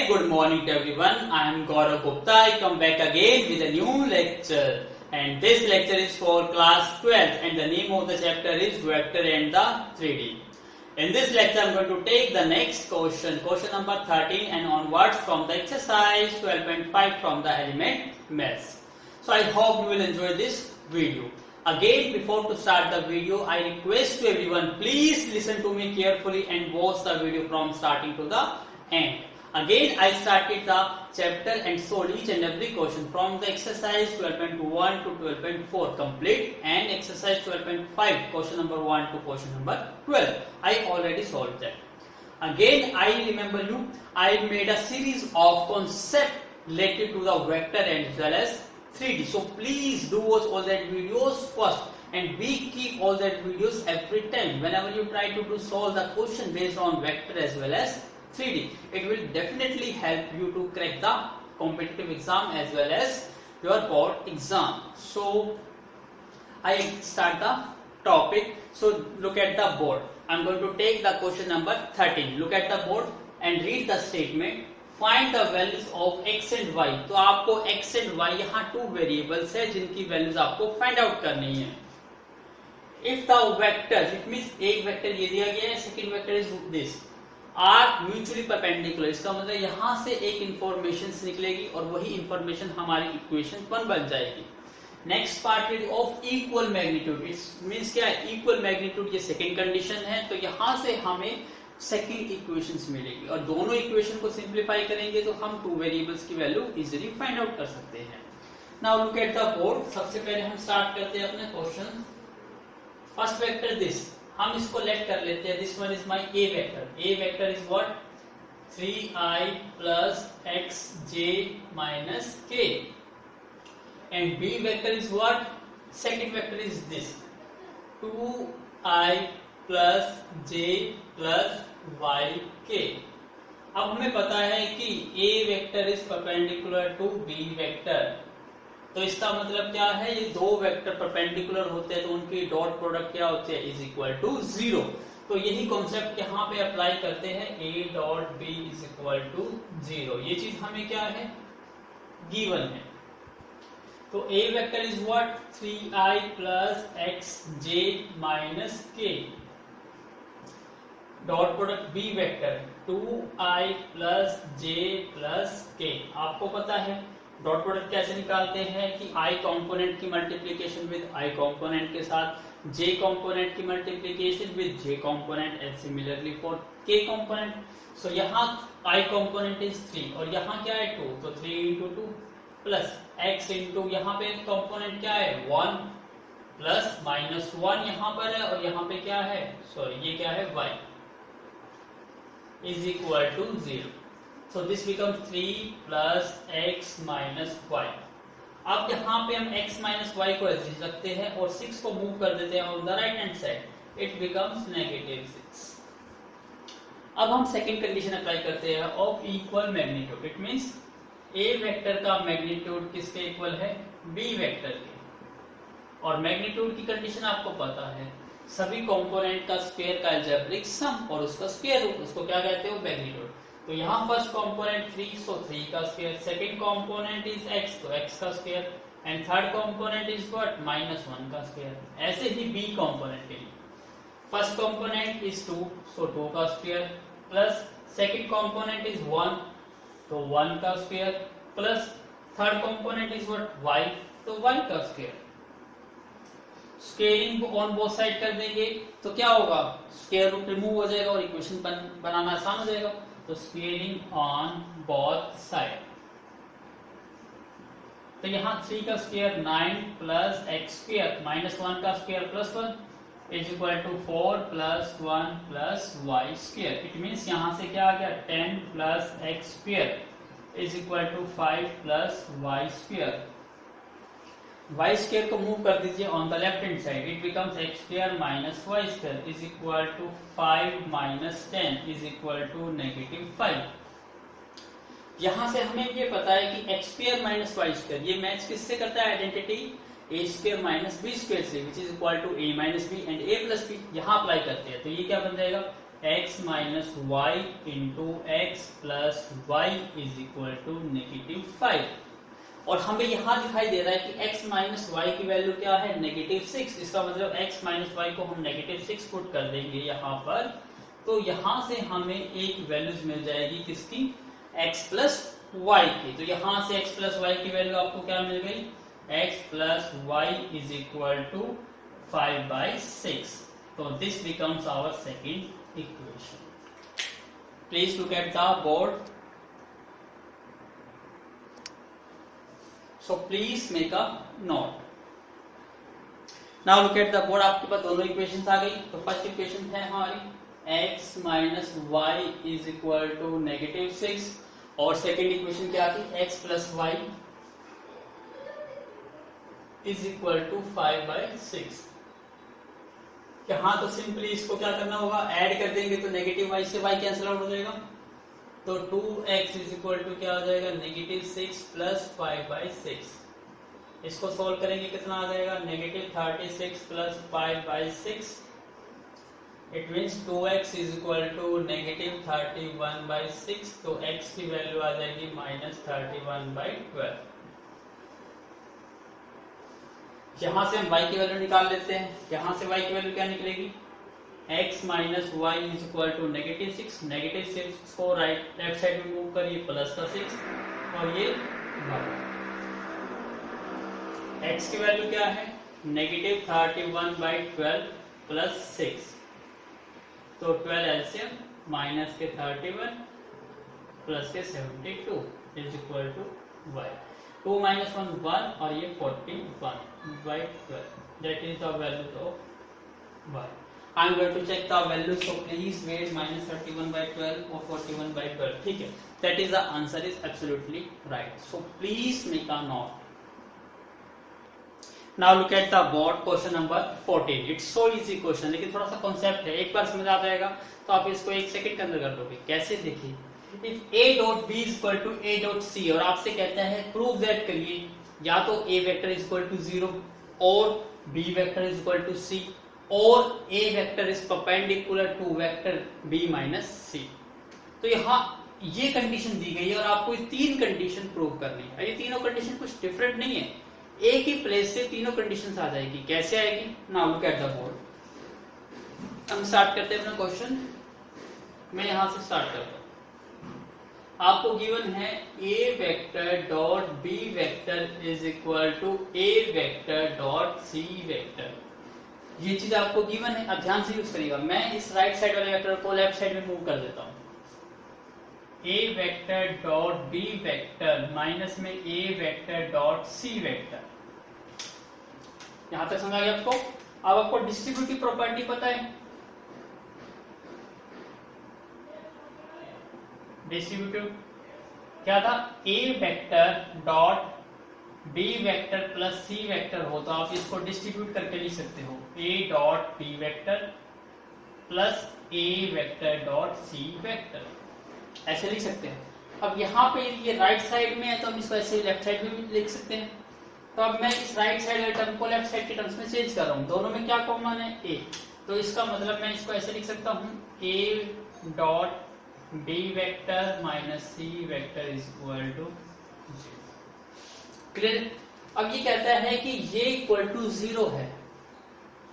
Very good morning to everyone. I am Gaurav Gupta. I come back again with a new lecture. And this lecture is for class 12 and the name of the chapter is Vector and the 3D. In this lecture I am going to take the next question number 13 and onwards from the exercise 12.5 from the element maths. So I hope you will enjoy this video. Again, before to start the video, I request to everyone, please listen to me carefully and watch the video from starting to the end. Again, I started the chapter and solved each and every question from the exercise 12.1 to 12.4 complete and exercise 12.5 question number 1 to question number 12. I already solved that. Again, I remember you, I made a series of concepts related to the vector and as well as 3D. So please do watch all that videos first and we keep all that videos every time. Whenever you try to solve the question based on vector as well as 3D, it will definitely help you to crack the competitive exam as well as your board exam. So I start the topic. So look at the board. I am going to take the question number 13. Look at the board and read the statement. Find the values of x and y. तो आपको x and y यहाँ two variables है जिनकी values आपको find out करनी है. If the vectors, it means एक vector ये दिया गया है, second vector is this, are mutually perpendicular. इसका मतलब यहाँ से एक information निकलेगी और वही information हमारी equation पर बन जाएगी. Next part is of equal magnitude. It means क्या है? Equal magnitude ये second condition है, तो यहाँ से हमें सेकेंड इक्वेशंस मिलेगी और दोनों इक्वेशन को सिंप्लीफाई करेंगे तो हम टू वेरिएबल्स की वैल्यू इजीली फाइंड आउट कर सकते हैं. Now look at the board. सबसे पहले हम स्टार्ट करते हैं अपने क्वेश्चन. फर्स्ट वेक्टर दिस, हम इसको लेट कर लेते हैं. This one is my A vector. A vector is what? 3i plus xj minus k. And b vector is what? Second vector is this, 2i plus j plus yk. अब हमें पता है कि a vector is perpendicular to b vector, तो इसका मतलब क्या है? ये दो वेक्टर परपेंडिकुलर होते हैं तो उनकी डॉट प्रोडक्ट क्या होती है? Is equal to 0. तो यही कॉन्सेप्ट यहाँ पे अप्लाई करते हैं. a dot b is equal to 0. ये चीज हमें क्या है? गिवन है. तो a vector is what? 3i plus xj minus k. Dot product b vector 2i plus j plus k. आपको पता है डॉट प्रोडक्ट कैसे निकालते हैं कि i कंपोनेंट की मल्टीप्लिकेशन विद i कंपोनेंट के साथ, j कंपोनेंट की multiplication with j component and similarly for k component. So यहाँ i कंपोनेंट इज 3 और यहाँ क्या है? 2. तो 3 into 2 प्लस x into यहाँ पे कंपोनेंट क्या है? 1 प्लस माइनस 1 यहाँ पर है और यहाँ पे क्या है? सॉरी ये क्या है? y is equal to 0. So this becomes 3 plus x minus y. अब यहाँ पे हम x minus y को ऐसे रखते हैं और 6 को मूव कर देते हैं on the right hand side. It becomes negative 6. अब हम सेकेंड कंडीशन अप्लाई करते हैं of equal magnitude. It means a vector का मैग्नीट्यूड किसके इक्वल है? b वेक्टर के. और मैग्नीट्यूड की कंडीशन आपको पता है, सभी कंपोनेंट का स्क्वायर का अलजेब्रिक सम और उसका स्क्वायर रूट, उसको क्या कहते हो? मैग्नीट्यूड. तो यहाँ फर्स्ट कंपोनेंट 3, सो 3 का square. Second component is x, तो x का square. And third component is what? -1 का स्क्वायर. ऐसे ही b कंपोनेंट के लिए फर्स्ट कंपोनेंट इज 2, सो 2 का square plus second component is 1, तो 1 का square plus third component is what? y, तो y का square. Squaring on both side कर देंगे तो क्या होगा? स्क्वायर रूट रिमूव हो जाएगा और इक्वेशन बनाना आसान हो जाएगा. तो स्क्वेयरिंग ऑन बोथ साइड. तो यहाँ 3 का square 9 plus x square minus 1 का square plus 1 is equal to 4 plus 1 plus Y square. It means यहाँ से क्या आ गया? 10 plus x square is equal to 5 plus Y square. y square को मूव कर दीजिए on the left hand side. It becomes x square minus y square is equal to 5 minus 10 is equal to -5. यहाँ से हमें ये पता है कि x square minus y square ये मैच किससे करता है? Identity a square minus b square से, which is equal to a minus b and a plus b. यहाँ अप्लाई करते हैं तो ये क्या बन जाएगा? x minus y into x plus y is equal to -5। और हमें यहाँ दिखाई दे रहा है कि x माइनस वाई की वैल्यू क्या है, -6। इसका मतलब x माइनस वाई को हम -6 पुट कर देंगे यहाँ पर, तो यहाँ से हमें एक वैल्यूज मिल जाएगी किसकी, x प्लस वाई की। तो यहाँ से x प्लस वाई की वैल्यू आपको क्या मिल गई, x plus y is equal to 5/6। तो this becomes our second equation. Please look at the board. So please make a note. Now look at the board. आपके पास दोनों इक्वेशंस आ गई। तो फर्स्ट इक्वेशन है हमारी x minus y is equal to -6 और second equation क्या थी, x plus y is equal to 5/6। यहाँ तो सिंपली इसको क्या करना होगा, ऐड कर देंगे तो नेगेटिव वाई से वाई कैंसिल आउट हो जाएगा। तो 2x इज इक्वल टू क्या हो जाएगा, -6 प्लस 5/6। इसको सोल्व करेंगे कितना आ जाएगा, -36 plus 5/6। It means 2x is equal to -31/6। तो x की वैल्यू आ जाएगी -31/12। यहां से हम y की वैल्यू निकाल लेते हैं। यहां से y की वैल्यू क्या निकलेगी, x minus y is equal to -6। -6 को लेफ्ट साइड में मूव करिए, प्लस का 6 और ये x की वैल्यू क्या है, -31/12 प्लस 6। तो 12 एलसीएम माइनस के 31 प्लस के 72 is equal to y। 2 minus 1 1 और ये 41/12। That is the value of y। I am going to check the values, so please wait, -31/12 or 41/12, ठीक है। That is the answer is absolutely right. So please make a note. Now look at the board, question number 14. It's so easy question, लेकिन थोड़ा सा concept है, एक बार समझ आ जाएगा तो आप इसको 1 सेकंड के अंदर कर दोगे। कैसे, देखिए, if a dot b is equal to a dot c और आपसे कहता है प्रूव दैट करिए, या तो a vector is equal to 0 और b vector is equal to c और a vector is perpendicular to vector b minus c। तो यहाँ ये कंडीशन दी गई है और आपको ये 3 कंडीशन प्रूव करनी है। ये तीनों कंडीशन कुछ डिफरेंट नहीं है, एक ही प्लेस से तीनों कंडीशंस आ जाएगी। कैसे आएगी, now look at the board. हम स्टार्ट करते हैं अपना क्वेश्चन। मैं यहां से स्टार्ट करता हूं। आपको गिवन है a vector dot b vector is equal to a vector dot c vector. ये चीज आपको गिवन है, अब ध्यान से यूज करिएगा। मैं इस राइट साइड वाले वेक्टर को लेफ्ट साइड में मूव कर देता हूं। a vector dot b vector minus में a vector dot c vector. यहां तक समझ आ गया आपको। अब आपको डिस्ट्रीब्यूटिव प्रॉपर्टी पता है, डिस्ट्रीब्यूटिव क्या था, a vector dot b vector plus c vector हो तो आप इसको डिस्ट्रीब्यूट करके लिख सकते हो, a dot b vector plus a vector dot c vector, ऐसे लिख सकते हैं। अब यहाँ पे ये राइट साइड में है तो हम इसको ऐसे लेफ्ट साइड में भी लिख सकते हैं। तो अब मैं इस राइट साइड वाले टर्म को लेफ्ट साइड के टर्म्स में चेंज कर रहा हूँ। दोनों में क्या कॉमन है, a। तो इसका मतलब मैं इसको ऐसे लिख सकता हूँ, a dot b vector minus c vector is equal to 0। Clear. अब ये कहता है कि ये इक्वल टू 0 है।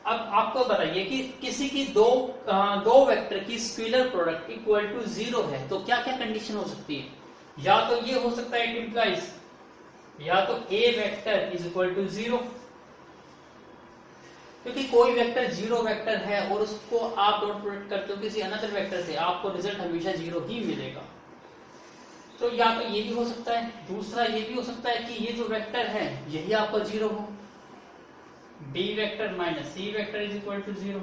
अब आपको बताइए कि किसी की दो वेक्टर की स्केलर प्रोडक्ट इक्वल टू 0 है तो क्या क्या कंडीशन हो सकती है। या तो ये हो सकता है, इट इंप्लाइज या तो a vector is equal to 0, क्योंकि कोई वेक्टर 0 वेक्टर है और उसको आप डॉट प्रोडक्ट करते हो किसी अनदर वेक्टर से, आपको रिजल्ट हमेशा 0 ही मिलेगा। तो या तो ये भी हो सकता है, दूसरा ये भी हो सकता है कि ये जो वेक्टर है यही आपका 0 हो, b vector minus c vector is equal to 0।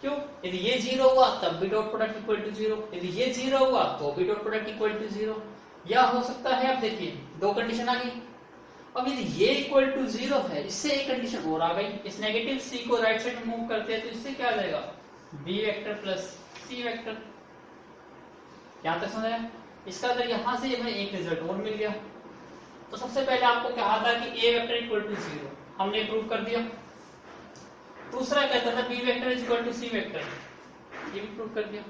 क्यों, यदि ये 0 हुआ तब भी डॉट प्रोडक्ट इक्वल टू 0, यदि ये 0 हुआ तो भी डॉट प्रोडक्ट इक्वल टू 0। या हो सकता है, आप देखिए दो कंडीशन आ गई। अब यदि ये इक्वल टू 0 है, इससे एक कंडीशन और आ गई, इस नेगेटिव c को राइट साइड में मूव करते हैं तो इससे क्या आ जाएगा, b vector plus c vector. यहां तक समझ आया। इसका मतलब यहां से हमें एक रिजल्ट और मिल गया। तो सबसे पहले आपको कहा था कि a वेक्टर इक्वल टू 0, हमने प्रूव कर दिया। दूसरा कहता था b vector is equal to c vector, ये भी प्रूव कर दिया।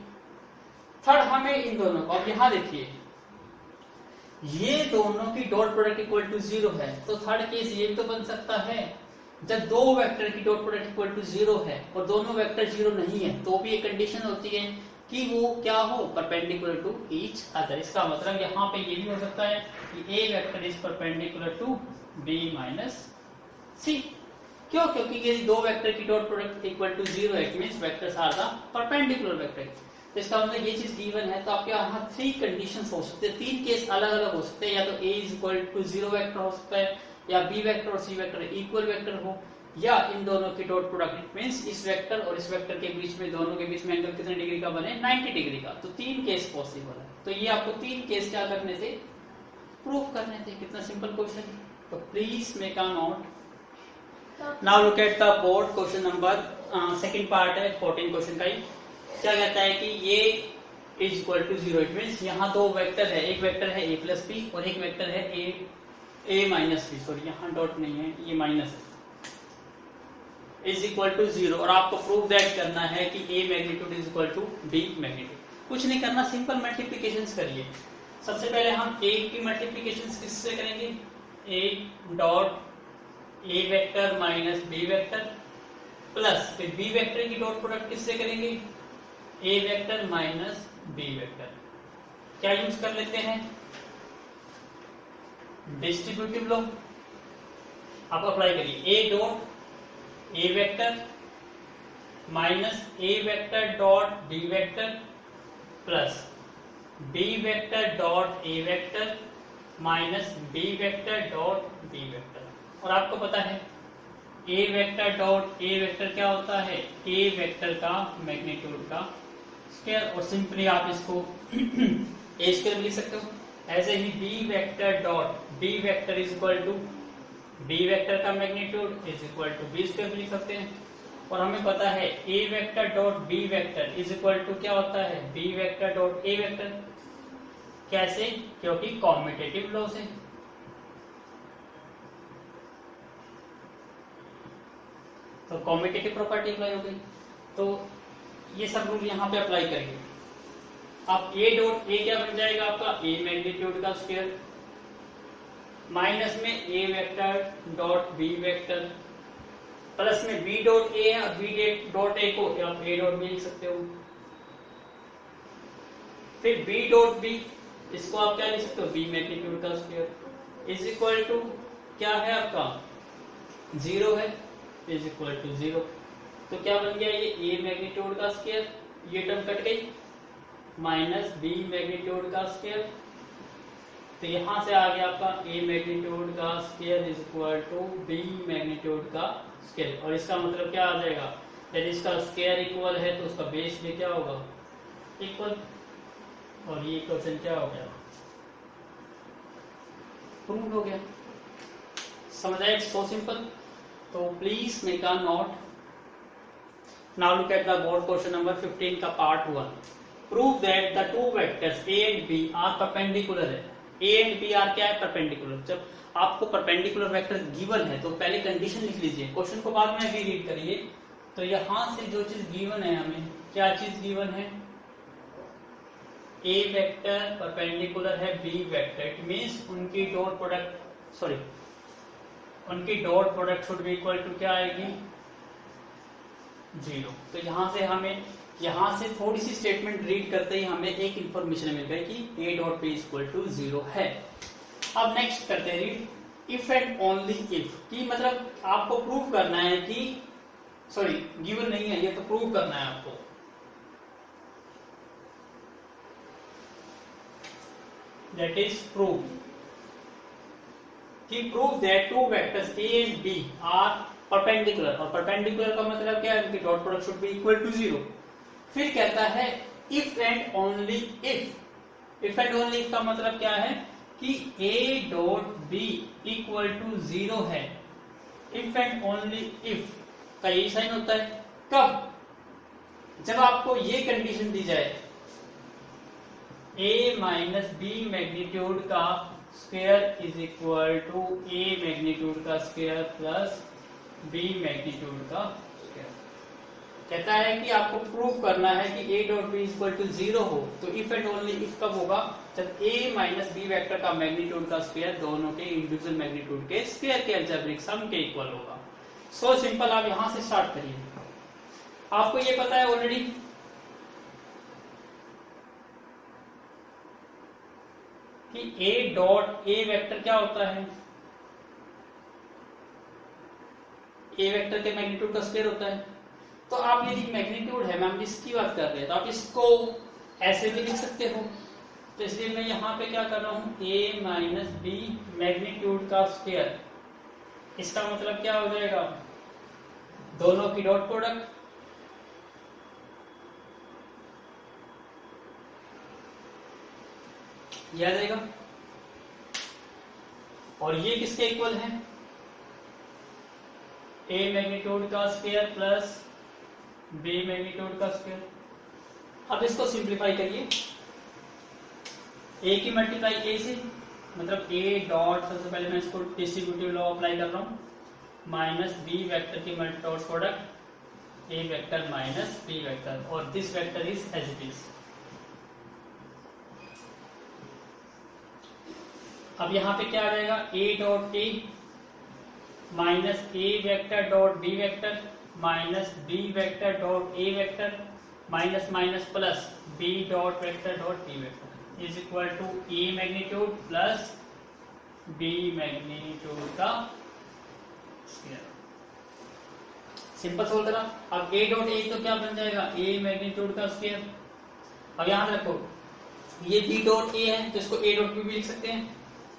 थर्ड हमें इन दोनों को, अब यहां देखिए ये दोनों की डॉट प्रोडक्ट इक्वल टू 0 है, तो थर्ड केस ये भी तो बन सकता है जब दो वेक्टर की डॉट प्रोडक्ट इक्वल टू 0 है और दोनों वेक्टर 0 नहीं है, तो भी एक कंडीशन होती है कि वो क्या हो, परपेंडिकुलर टू ईच अदर। इसका मतलब यहाँ पे ये भी हो सकता है कि a vector is perpendicular to b minus c. क्यों? क्योंकि ये दो वेक्टर की डॉट प्रोडक्ट इक्वल टू 0 है, it means vectors are the perpendicular vector. तो इसका मतलब ये चीज गिवन है, तो आपके यहाँ 3 कंडीशंस हो सकते हैं, 3 केस अलग अलग हो सकते हैं। या तो a is equal to 0 vector हो सकता है, या b वेक्टर और c वेक्टर इक्वल वेक्टर हो, या इन दोनों की डॉट प्रोडक्ट मींस इस वेक्टर और इस वेक्टर के बीच में, दोनों के बीच में एंगल कितने डिग्री का बने, 90 डिग्री का। तो 3 केस पॉसिबल है। तो ये आपको 3 केस क्या करने थे, प्रूव करने थे। कितना सिंपल क्वेश्चन। तो please make a note. Now look at the board question number second part है 14 क्वेश्चन का ही। क्या कहता है कि ये is equal to 0, it means यहाँ दो वेक्टर है, एक वेक्टर है a प्लस बी और एक वेक्टर है a माइनस बी, सॉरी यहाँ डॉट नहीं है, ये माइनस है, इज इक्वल टू 0। और आपको प्रूव दैट करना है कि a magnitude is equal to b magnitude. कुछ नहीं करना, सिंपल मल्टीप्लीकेशंस करिए। सबसे पहले हम a की मल्टीप्लीकेशंस किससे करेंगे, a dot a vector minus b vector plus फिर b वेक्टर की डॉट प्रोडक्ट किससे करेंगे, a vector minus b vector. क्या यूज कर लेते हैं, डिस्ट्रीब्यूटिव लॉ। आप अप्लाई करिए, a dot a vector minus a vector dot b vector plus b vector dot a vector minus b vector dot b vector. और आपको पता है a vector dot a vector क्या होता है, a वेक्टर का मैग्नीट्यूड का स्क्वायर। और सिंपली आप इसको a स्क्वायर लिख सकते हो। ऐसे ही b vector dot b vector is equal to b vector का magnitude is equal to b square लिख सकते हैं। और हमें पता है a vector dot b vector is equal to क्या होता है, b vector dot a vector. कैसे? क्योंकि कॉम्यूटेटिव लॉ से। तो कॉम्यूटेटिव प्रॉपर्टी अप्लाई हो गई, तो ये सब रूल यहाँ पे अप्लाई करेंगे। अब a डॉट a क्या बन जाएगा आपका, a मैग्नीट्यूड का स्क्वायर माइनस में a vector dot b vector plus में b डॉट a है, और b डॉट a को आप a डॉट b लिख सकते हो। फिर b डॉट b, इसको आप क्या लिख सकते हो, b मैग्नीट्यूड का स्क्वायर इज इक्वल टू क्या है आपका, 0 है, इज इक्वल टू 0। तो क्या बन गया, ये a मैग्नीट्यूड का स्क्वायर, ये टर्म कट गई, माइनस b मैग्नीट्यूड का स्क्वायर। तो यहां से आ गया आपका a मैग्नीट्यूड का square is equal to b magnitude का स्क्वायर। और इसका मतलब क्या आ जाएगा, यदि इसका स्क्वायर इक्वल है तो उसका बेस भी क्या होगा, इक्वल। और ये क्वेश्चन क्या हो गया, प्रूव हो गया। समझ आया, इट्स सो सिंपल। तो please make a note. Now look at the board question number 15 का part 1। Prove that the two vectors a and b are perpendicular है। a एंड b आर क्या है, परपेंडिकुलर। जब आपको परपेंडिकुलर वेक्टर गिवन है तो पहले कंडीशन लिख लीजिए, क्वेश्चन को बाद में भी रीड करिए। तो यहां से जो चीज गिवन है, हमें क्या चीज गिवन है, a वेक्टर परपेंडिकुलर है b वेक्टर, इट मींस उनकी डॉट प्रोडक्ट, सॉरी उनकी dot product should be equal to क्या आएगी, 0। तो यहां से हमें, यहां से थोड़ी सी स्टेटमेंट रीड करते ही हमें एक इंफॉर्मेशन मिल गई कि a dot p equal to 0 है। अब नेक्स्ट करते हैं read, if and only if. की मतलब आपको प्रूव करना है कि, सॉरी गिवन नहीं है ये, तो प्रूव करना है आपको। दैट इज प्रूव कि prove that two vectors a and b are perpendicular. और परपेंडिकुलर का मतलब क्या है, उनकी dot product should be equal to 0। फिर कहता है if and only if. If and only if का मतलब क्या है कि a dot b equal to 0 है। इफ एंड ओनली इफ का यही साइन होता है। कब, जब आपको ये कंडीशन दी जाए, a माइनस b मैग्नीट्यूड का square is equal to a magnitude का स्क्वायर प्लस b मैग्नीट्यूड का स्क्वायर। कहता है कि आपको प्रूव करना है कि a dot B equal to 0 हो, तो इफ एंड ओनली इफ कब होगा, जब a माइनस बी वेक्टर का मैग्नीट्यूड का स्क्वायर दोनों के इंडिविजुअल मैग्नीट्यूड के स्क्वायर के अलजेब्रिक सम के इक्वल होगा। सो सिंपल, आप यहां से स्टार्ट करिए। आपको ये पता है ऑलरेडी कि a डॉट a वेक्टर क्या होता है, a वेक्टर के मैग्नीट्यूड का स्क्वायर होता है। तो आप यदि मैग्नीट्यूड है, मैम इसकी बात कर रहे हैं, तो आप इसको ऐसे भी लिख सकते हो। तो इसलिए मैं यहाँ पे क्या कर रहा हूँ, a माइनस बी मैग्नीट्यूड का स्क्वायर, इसका मतलब क्या हो जाएगा, दोनों की डॉट प्रोडक्ट, यह आ जाएगा। और ये किसके इक्वल है, a मैग्नीट्यूड का स्क्वायर प्लस b मैग्नीट्यूड का स्क्वायर। अब इसको सिंप्लीफाई करिए, a की मल्टीप्लाई a से, मतलब a डॉट, सबसे पहले मैं इसको डिस्ट्रीब्यूटिव लॉ अप्लाई कर रहा हूं, माइनस b वेक्टर की dot product a vector minus b vector, और this vector is as it is. अब यहां पे क्या आ जाएगा, a dot a minus a vector dot b vector minus b vector dot a vector minus minus plus b dot vector dot b vector is equal to a magnitude plus b magnitude का स्क्वायर। Simple solve करा। अब a dot a तो क्या बन जाएगा, a magnitude का square. अब यहां रखो, ये b डॉट a है तो इसको a डॉट b भी लिख सकते हैं,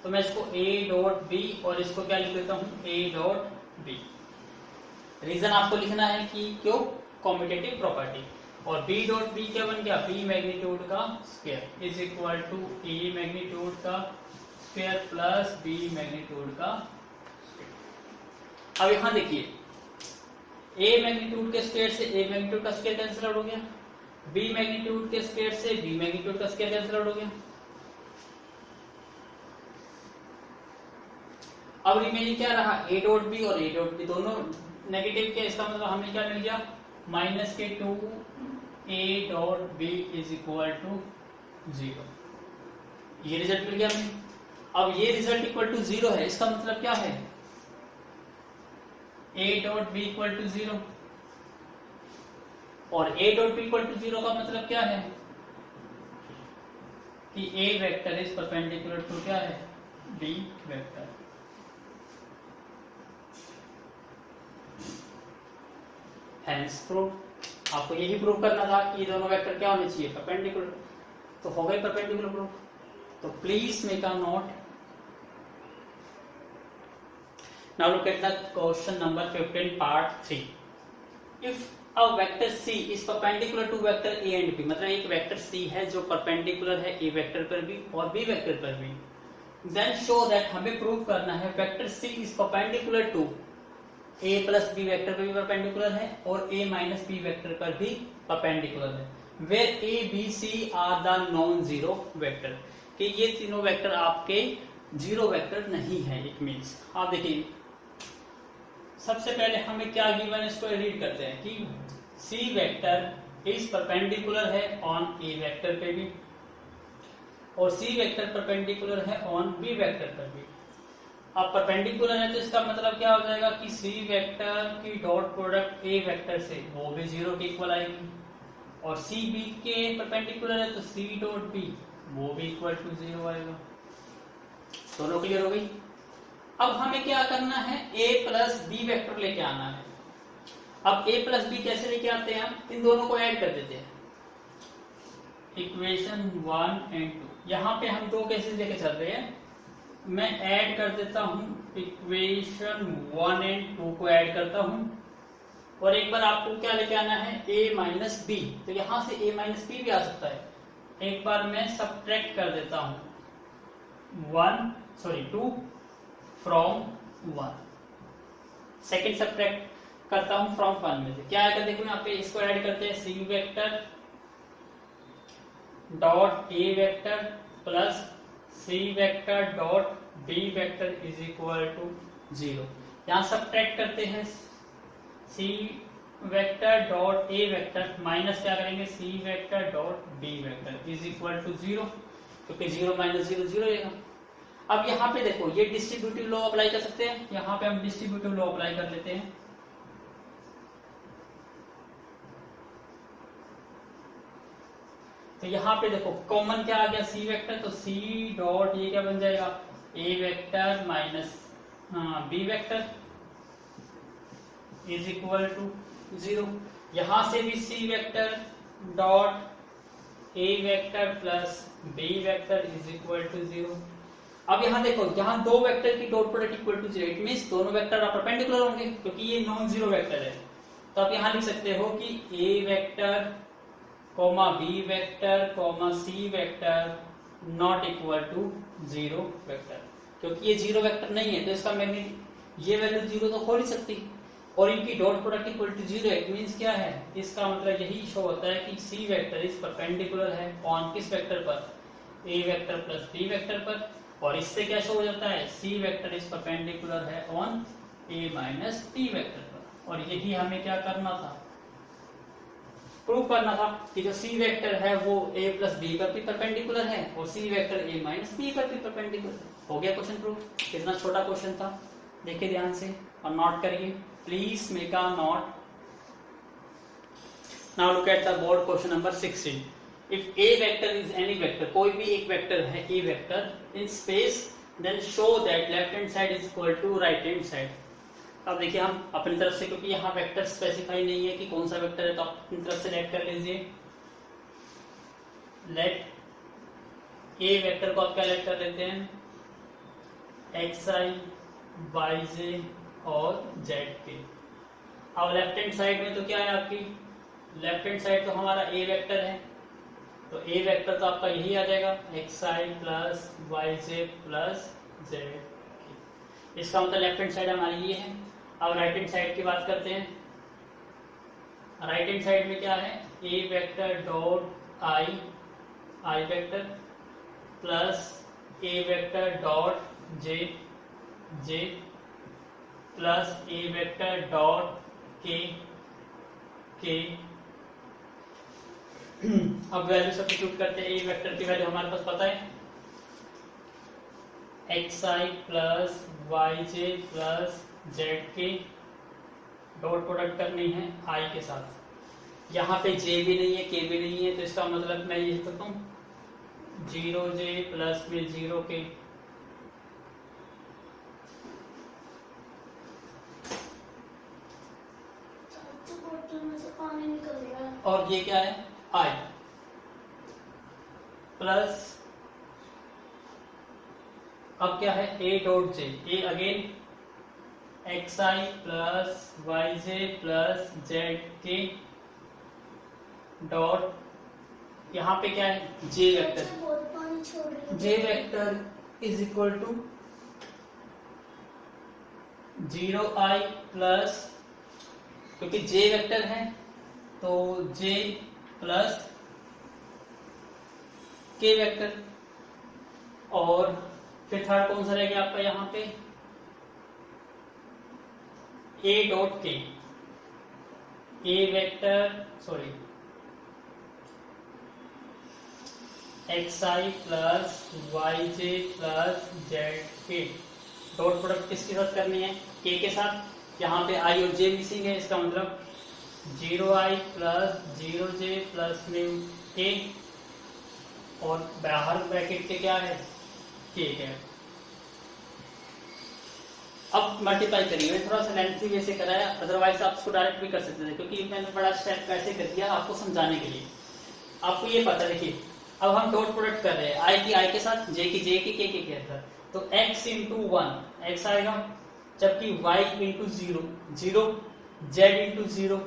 तो मैं इसको a डॉट b और इसको क्या लिख देता हूं, a डॉट b। रीजन आपको लिखना है कि क्यों, कॉम्यूटेटिव प्रॉपर्टी। और b डॉट b क्या बन गया, b मैग्नीट्यूड का square is equal to a magnitude का स्क्वायर प्लस b मैग्नीट्यूड का स्क्वायर। अब यहां देखिए, a मैग्नीट्यूड के स्क्वायर से a मैग्नीट्यूड का स्क्वायर कैंसिल आउट हो गया, b मैग्नीट्यूड के स्क्वायर से b मैग्नीट्यूड का स्क्वायर कैंसिल आउट हो गया। अब रिमेनिंग क्या रहा, a डॉट b और a डॉट b दोनों नेगेटिव के, इसका मतलब हमें क्या मिल गया, माइनस के 2 a dot b is equal to 0। ये रिजल्ट मिल गया हमें। अब ये रिजल्ट इक्वल टू 0 है, इसका मतलब क्या है, a dot b equal to 0, और a dot b equal to 0 का मतलब क्या है कि a vector is perpendicular to क्या है, b वेक्टर। हैंस प्रूव, आपको यही प्रूव करना था कि दोनों वेक्टर क्या होने चाहिए, परपेंडिकुलर, तो हो गए परपेंडिकुलर प्रूव। तो please make a note. Now look at the question number 15 part 3। If a vector c is perpendicular to vector a and b, मतलब एक वेक्टर c है जो परपेंडिकुलर है a वेक्टर पर भी और b वेक्टर पर भी, देन शो दैट, हमें प्रूव करना है vector c is perpendicular to a plus B vector पर भी परपेंडिकुलर है और a माइनस बी वेक्टर पर भी परपेंडिकुलर है, where a b c are the non zero vector, कि ये तीनों वेक्टर आपके जीरो वेक्टर नहीं है। इट मींस, आप देखिए सबसे पहले हमें क्या गिवन, इसको रीड करते हैं कि c वेक्टर इज परपेंडिकुलर है ऑन a वेक्टर पे भी और c वेक्टर परपेंडिकुलर है ऑन b वेक्टर पर भी। अब परपेंडिकुलर है तो इसका मतलब क्या हो जाएगा कि c वेक्टर की डॉट प्रोडक्ट a वेक्टर से वो भी 0 के इक्वल आएगी, और c b के परपेंडिकुलर है तो c डॉट b वो भी इक्वल टू 0 आएगा। दोनों क्लियर हो गई। अब हमें क्या करना है, a प्लस बी वेक्टर लेके आना है। अब a प्लस बी कैसे लेके आते हैं, हम इन दोनों को ऐड कर देते हैं, इक्वेशन 1 एंड 2। यहाँ पे हम दो केसेस लेके चल रहे हैं, मैं ऐड कर देता हूं, इक्वेशन 1 एंड 2 को ऐड करता हूं, और एक बार आपको क्या लेके आना है, a माइनस बी, तो यहां से a माइनस बी भी आ सकता है। एक बार मैं सब्ट्रैक्ट कर देता हूं 2 फ्रॉम 1, सेकेंड सब्ट्रैक्ट करता हूं फ्रॉम 1 में से, क्या आएगा देखो यहाँ पे, इसको ऐड करते हैं, c vector dot a vector plus c vector dot b vector is equal to 0। यहां सब्ट्रैक्ट करते हैं c वेक्टर डॉट ए वेक्टर माइनस क्या करेंगे c vector dot B vector is equal to 0, क्योंकि 0 माइनस 0 0 रहेगा। अब यहाँ पे देखो ये डिस्ट्रीब्यूटिव लॉ अप्लाई कर सकते हैं, यहाँ पे हम डिस्ट्रीब्यूटिव लॉ अप्लाई कर लेते हैं। तो यहाँ पे देखो कॉमन क्या आ गया सी वेक्टर, तो सी डॉट ये क्या बन जाएगा a vector minus B vector is equal to 0। यहां से भी c vector dot A vector plus B vector is equal to 0। अब यहां देखो यहाँ दो वेक्टर की dot product equal to 0, it means दोनों वेक्टर परपेंडिकुलर होंगे क्योंकि ये नॉन जीरो वेक्टर है। तो आप यहां लिख सकते हो कि a vector comma b vector comma c vector not equal to 0 vector, क्योंकि ये 0 वेक्टर नहीं है तो इसका मैग्नीट्यूड ये वैल्यू 0 तो हो नहीं सकती, और इनकी dot product equal to 0 it means क्या है, इसका मतलब यही शो होता है कि सी वेक्टर इज परपेंडिकुलर है ऑन किस वेक्टर पर A vector plus B vector पर, और इससे क्या शो हो जाता है सी वेक्टर इज परपेंडिकुलर है on A minus B vector पर। और यही हमें क्या करना था, प्रूव करना था कि जो सी वेक्टर है वो ए प्लस बी पर भी परपेंडिकुलर है और सी वेक्टर ए माइनस बी पर भी परपेंडिकुलर है। हो गया क्वेश्चन प्रूव। कितना छोटा क्वेश्चन था, देखिए ध्यान से और नोट करिए, please make a note. Now look at the board question number 16। If A vector is any vector, कोई भी एक वेक्टर है a vector in space, then show that left hand side is equal to right hand side. अब देखिए हम अपनी तरफ से, क्योंकि यहाँ वेक्टर स्पेसिफाई नहीं है कि कौन सा वेक्टर है, तो आप अपनी तरफ से लेट कर लीजिए। लेट ए वेक्टर को आप क्या लेट कर लेते हैं एक्स आई वाई जे और जेड के। अब लेफ्ट हैंड साइड में तो क्या है आपकी, लेफ्ट हैंड साइड तो हमारा ए वेक्टर है, तो ए वेक्टर तो आपका यही आ जाएगा x i plus y j plus Z. इसका मतलब लेफ्ट हैंड साइड हमारी ये है। अब राइट हैंड साइड की बात करते हैं। राइट हैंड साइड में क्या है a vector dot i i vector plus A vector dot j j plus A vector dot k k. अब वैल्यू सब्स्टिट्यूट करते हैं। ए वेक्टर की वैल्यू हमारे पास पता है x i plus y j plus z k, dot product करनी है आई के साथ। यहाँ पे जे भी नहीं है के भी नहीं है, तो इसका मतलब मैं ये करता हूँ 0 जे प्लस में 0 के, पानी निकल रहा है। और ये क्या है आई प्लस, अब क्या है ए dot j, a again x i plus y j plus z k dot, यहाँ पे क्या है j vector, j vector is equal to 0 i plus, क्योंकि जे वेक्टर है तो जे प्लस के वेक्टर, और फिर थर्ड कौन सा रह गया आपका यहाँ पे ए डॉट के, ए vector sorry x i plus y j plus z k, dot product किसके साथ करनी है के साथ। यहाँ पे आई और जे मिसिंग है, इसका मतलब 0 आई प्लस 0 जे प्लस में के, और बाहर ब्रैकेट के क्या है के है। अब मल्टीप्लाई करिए, मैं थोड़ा सा लेंथी वे से कराया, अदरवाइज आप इसको डायरेक्ट भी कर सकते थे, क्योंकि मैंने बड़ा स्टेप कैसे कर दिया आपको समझाने के लिए। आपको ये पता, देखिए अब हम डॉट प्रोडक्ट कर रहे हैं आई की आई के साथ, जे की जे के के साथ, तो x इंटू 1 एक्स आएगा, जबकि y इंटू 0 0, z इंटू 0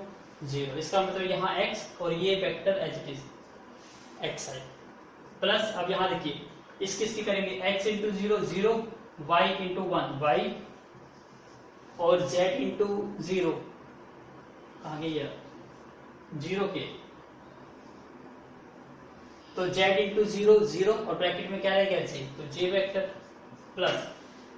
0। इसका मतलब यहाँ x और ये vector as it is x i plus, अब यहाँ देखिए इस किसकी करेंगे x into 0 0, y into 1 y, और z इंटू 0 कहाँ गई है 0 के, तो z इंटू 0 0, और ब्रैकेट में क्या रहेगा j, तो j vector plus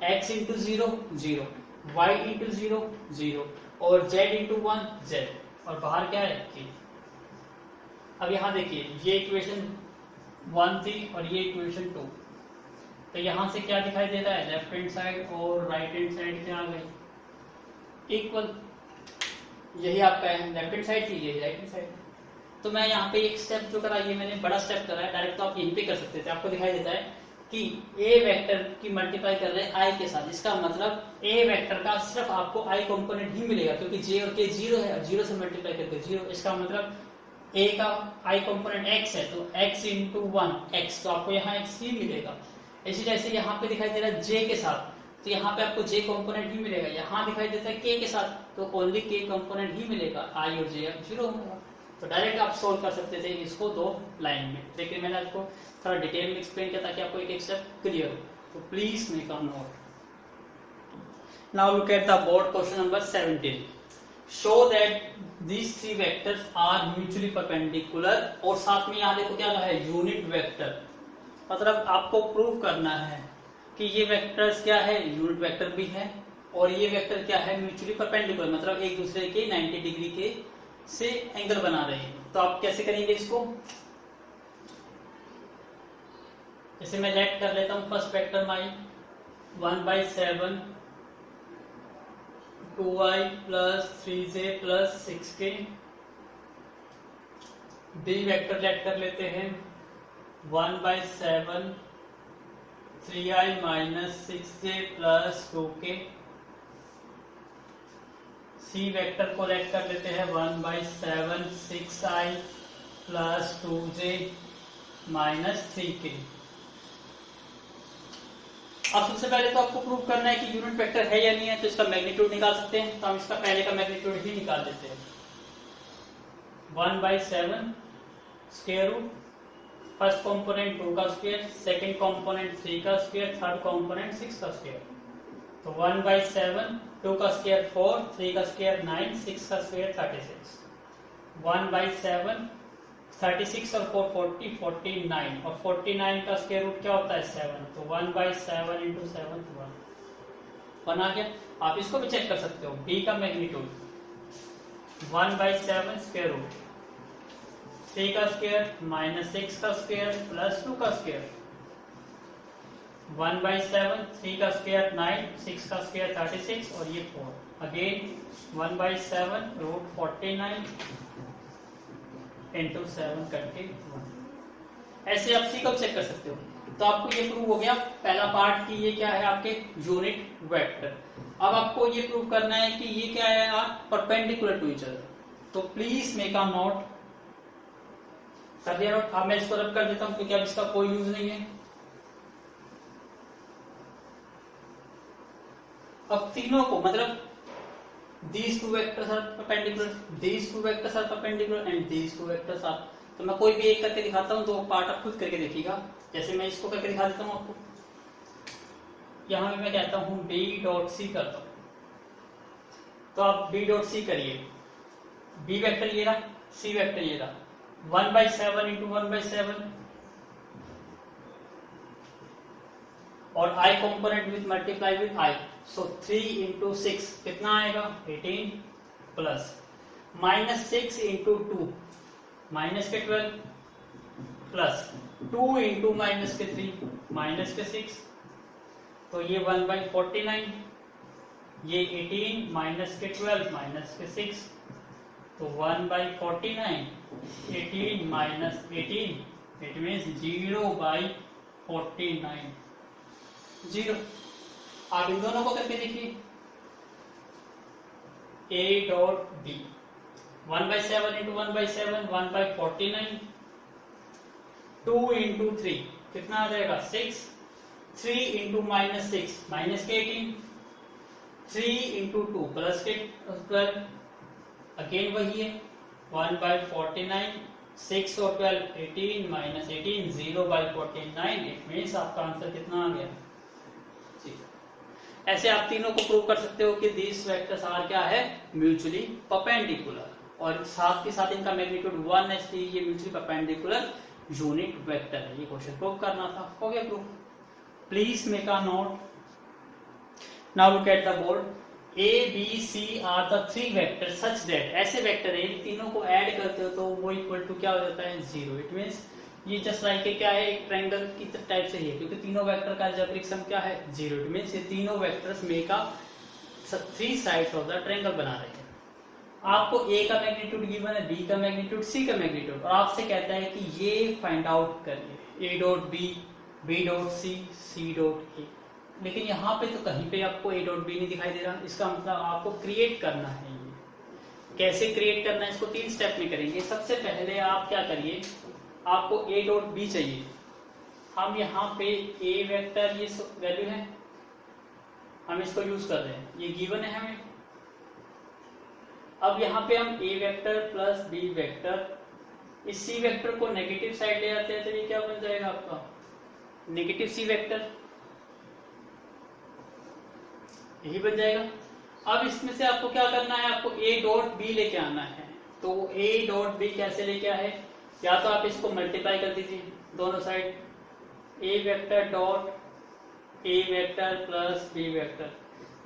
x into 0 0, y into 0 0, और z इंटू 1 z, और बाहर क्या है k। अब यहाँ देखिए ये इक्वेशन 1 थी और ये इक्वेशन 2, तो यहाँ से क्या दिखाई दे रहा है, लेफ्ट हैंड साइड और राइट हैंड साइड क्या आ गई, इक्वल। यही आपका है, लेफ्ट हैंड साइड थी, यही राइट हैंड साइड। तो मैं यहाँ पे एक स्टेप जो करा, ये मैंने बड़ा स्टेप करा है, डायरेक्ट तो आप यहीं पे कर सकते थे। आपको दिखाई देता है कि ए वेक्टर की मल्टीप्लाई कर रहे हैं आई के साथ, इसका मतलब ए वेक्टर का सिर्फ आपको आई कंपोनेंट ही मिलेगा, क्योंकि जे और के जीरो है, और जीरो से मल्टीप्लाई करके जीरो। इसका मतलब ए का आई कंपोनेंट एक्स है, तो एक्स इंटू 1 एक्स, तो आपको यहाँ एक्स ही मिलेगा। इसी जैसे यहाँ पे दिखाई दे रहा है जे के साथ, तो यहाँ पे आपको जे कंपोनेंट ही मिलेगा। यहाँ दिखाई देता है के साथ, तो ओनली के कंपोनेंट ही मिलेगा, आई और जे अब जीरो होगा। तो डायरेक्ट आप सोल्व कर सकते थे इसको दो लाइन में, लेकिन मैंने आपको थोड़ा डिटेल में एक्सप्लेन किया ताकि आपको एक एक स्टेप क्लियर हो। तो please make a note. Now look at the board question number 17। Show that these three vectors are mutually perpendicular, और साथ में यहाँ देखो क्या है, यूनिट वेक्टर। मतलब आपको प्रूव करना है कि ये वेक्टर्स क्या है, यूनिट वेक्टर भी है, और ये वेक्टर क्या है, म्यूचुअली परपेंडिकुलर, मतलब एक दूसरे के 90 डिग्री के से एंगल बना रहे हैं। तो आप कैसे करेंगे इसको, जैसे मैं लेट कर लेता हूं फर्स्ट वेक्टर माई 1/7 2i प्लस 3j प्लस 6k। बी वेक्टर लेट कर लेते हैं 1/7 3i माइनस 6j प्लस 2k। सी वेक्टर को लेट कर लेते हैं 1/7 6i plus 2j minus 3k। अब सबसे पहले तो आपको प्रूव करना है कि यूनिट वेक्टर है या नहीं है, तो इसका मैग्नीट्यूड निकाल सकते हैं। तो हम इसका पहले का मैग्नीट्यूड ही निकाल देते हैं। 1/7 स्क्वायर रूट, फर्स्ट कंपोनेंट 2 का स्क्वायर, सेकंड कंपोनेंट 3 का स्क्वायर, थर्ड कंपोनेंट 6 का स्क्वायर। तो 1/7 2 का स्क्वायर 4, 3 का स्क्वायर 9, 6 का स्क्वायर 36। 1/7 36 और 4 40 49, और 49 का स्क्वायर रूट क्या होता है 7, तो 1/7 इंटू 7 1 आ गया। आप इसको भी चेक कर सकते हो, b का मैग्नीट्यूड 1/7 स्क्वायर रूट 3 का स्क्वायर माइनस 6 का स्क्वायर प्लस 2 का स्क्वायर। 1/7 3 का स्क्वायर 9, 6 का स्क्वायर 36 और ये 4। अगेन 1/7 रूट 49 इंटू 7 करके 1। ऐसे आप सी को चेक कर सकते हो। तो आपको ये प्रूव हो गया पहला पार्ट कि ये क्या है आपके यूनिट वेक्टर। अब आपको ये प्रूव करना है कि ये क्या है आप परपेंडिकुलर टू ईच अदर। तो प्लीज मेक अ नोट। कर दिया नोट। अब मैं इसको रब कर देता हूं क्योंकि अब इसका कोई यूज नहीं है। अब तीनों को मतलब these two vectors are perpendicular, these two vectors are perpendicular and these two vectors are। तो मैं कोई भी एक करके दिखाता हूं, तो पार्ट आप खुद करके देखिएगा। जैसे मैं इसको करके दिखा देता हूं आपको। यहां पे मैं कहता हूं b डॉट c करता हूं, तो आप b डॉट c करिए। b वेक्टर ये रहा, c वेक्टर ये रहा। 1/7 इंटू 1/7 और i component with multiply with i, so 3 into 6 कितना आएगा 18 प्लस माइनस 6 इंटू 2 माइनस के 12 प्लस 2 इंटू माइनस के 3 माइनस के 6, तो ये 1/49, ये 18 माइनस के 12 माइनस के 6, तो 1/49 18 माइनस 18 इट मीन्स 0/49 0। आप इन दोनों को करके देखिए। a dot b 1/7 into 1/7 1/49, 2 into 3 कितना आ जाएगा 6, 3 इंटू माइनस 6 माइनस के 18, 3 इंटू 2 प्लस के 12, अगेन वही है 1/49, 6 और 12 18 माइनस 18 0/49। इट मीन्स आपका आंसर कितना आ गया। ऐसे आप तीनों को प्रूव कर सकते हो कि these वेक्टर्स आर क्या है म्यूचुअली परपेंडिकुलर, और साथ के साथ इनका मैग्नीट्यूड 1 है, इसलिए ये म्यूचुअली परपेंडिकुलर यूनिट वेक्टर है। ये क्वेश्चन प्रूव करना था, हो गया prove. Please make a note. Now look at the board. A B C are the three vector such that, ऐसे वेक्टर है तीनों को ऐड करते हो तो वो इक्वल टू क्या हो जाता है 0। इट मींस ये जस्ट लाइक क्या है एक ट्रायंगल की टाइप से ही है, क्योंकि तीनों वेक्टर का अलजेब्रिक सम क्या है 0। इट मींस ये तीनों vectors make a three sides of the triangle बना रहे हैं। आपको ए का मैग्नीट्यूड गिवन है, बी का मैग्नीट्यूड, सी का मैग्नीट्यूड, और आपसे कहता है कि ये फाइंड आउट करिए A dot B, B dot C, C dot A. लेकिन यहाँ पे तो कहीं पे आपको ए डॉट बी नहीं दिखाई दे रहा, इसका मतलब आपको क्रिएट करना है। ये कैसे क्रिएट करना है इसको 3 स्टेप में करेंगे। सबसे पहले आप क्या करिए, आपको ए डॉट बी चाहिए। हम यहाँ पे ए वेक्टर ये वैल्यू है, हम इसको यूज कर रहे हैं, ये गिवन है हमें। अब यहाँ पे हम ए वेक्टर प्लस बी वेक्टर, इस सी वेक्टर को नेगेटिव साइड ले आते हैं तो ये क्या बन जाएगा आपका नेगेटिव सी वेक्टर, यही बन जाएगा। अब इसमें से आपको क्या करना है, आपको ए डॉट बी लेके आना है। तो ए डॉट बी कैसे लेके आए, या तो आप इसको मल्टीप्लाई कर दीजिए दोनों side, A vector dot A vector plus B vector,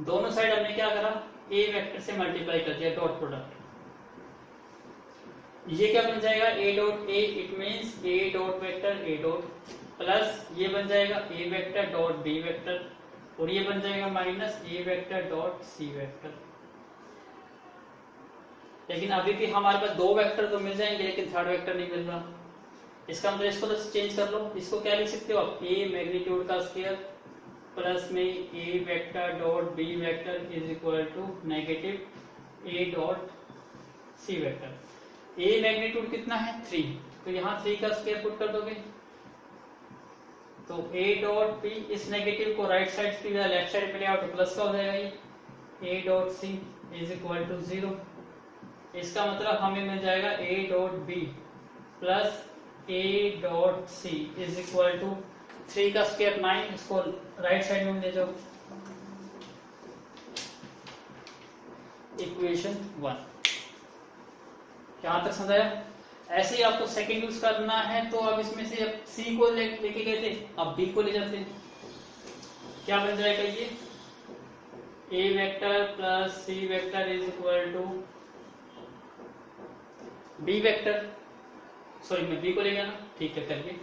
दोनों साइड हमने क्या करा ए वेक्टर से मल्टीप्लाई कर दिया, डॉट प्रोडक्ट। ये क्या बन जाएगा A dot A, it means A dot vector A dot, plus ये बन जाएगा a vector dot B vector, और ये बन जाएगा माइनस ए वेक्टर डॉट सी वेक्टर। लेकिन अभी भी हमारे पास 2 वेक्टर तो मिल जाएंगे, लेकिन थर्ड वेक्टर नहीं मिल रहा। इसका मतलब इसको तो चेंज कर लो, इसको क्या लिख सकते हो आप, ए मैग्नीट्यूड का स्क्वायर प्लस में a vector dot B vector is equal to negative a dot C vector. A magnitude कितना है 3, तो यहाँ 3 का स्क्वायर पुट कर दोगे तो ए डॉट बी, इस नेगेटिव को राइट साइड की बजाय लेफ्ट साइड में ले आओ तो प्लस का हो जाएगा, ये A dot C is equal to 0। इसका मतलब हमें मिल जाएगा A dot B plus A dot C is equal to 3 का स्क्वायर 9, इसको राइट साइड में ले जाओ, इक्वेशन 1। यहां तक समझाया। ऐसे ही आपको सेकंड यूज करना है, तो अब इसमें से अब सी को लेके गए थे, अब बी को ले जाते हैं। क्या बन जाएगा ये a vector plus C vector is equal to B vector, sorry मैं बी को ले गया ना, ठीक है करिए।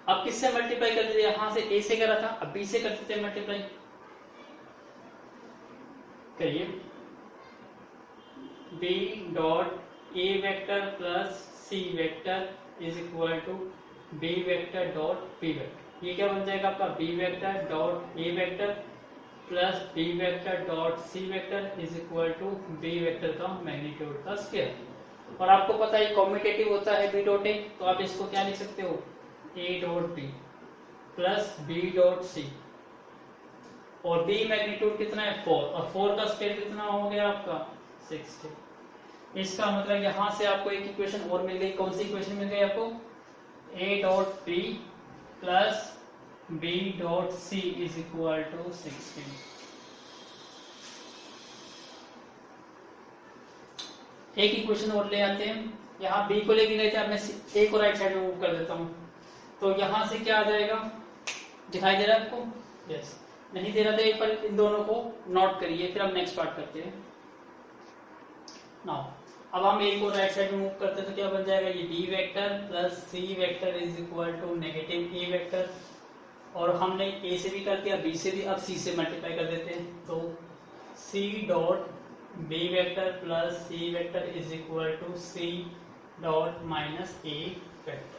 अब किससे मल्टीप्लाई कर दीजिए, यहां से ए से करा था, अब बी से कर देते हैं मल्टीप्लाई, करिए B dot A vector plus C vector is equal to B vector dot B vector. ये क्या बन जाएगा आपका B vector dot A vector plus B vector dot C vector is equal to B vector का magnitude का square. और आपको पता है कॉम्यूटेटिव होता है बी डॉट ए, तो आप इसको क्या लिख सकते हो A dot B plus B dot सी, और बी मैग्नीट्यूड कितना है 4, और 4 का स्क्वायर कितना हो गया आपका 60। इसका मतलब यहां से आपको एक इक्वेशन और मिल गई। कौन सी इक्वेशन मिल गई आपको, A dot B plus B dot C is equal to 16। एक इक्वेशन और ले आते हैं, यहाँ बी को लेके गए थे, अब मैं ए को राइट साइड में मूव कर देता हूँ, तो यहां से क्या आ जाएगा, दिखाई दे रहा है आपको, यस नहीं दे रहा था एक बार इन दोनों को नोट करिए, फिर हम नेक्स्ट पार्ट करते हैं। नाउ अब हम ए को राइट साइड में मूव करते हैं तो क्या बन जाएगा, ये B vector plus C vector is equal to negative A vector, और हमने ए से भी कर दिया बी से भी, अब सी से मल्टीप्लाई कर देते हैं, तो c dot B vector plus C vector is equal to c dot minus A vector.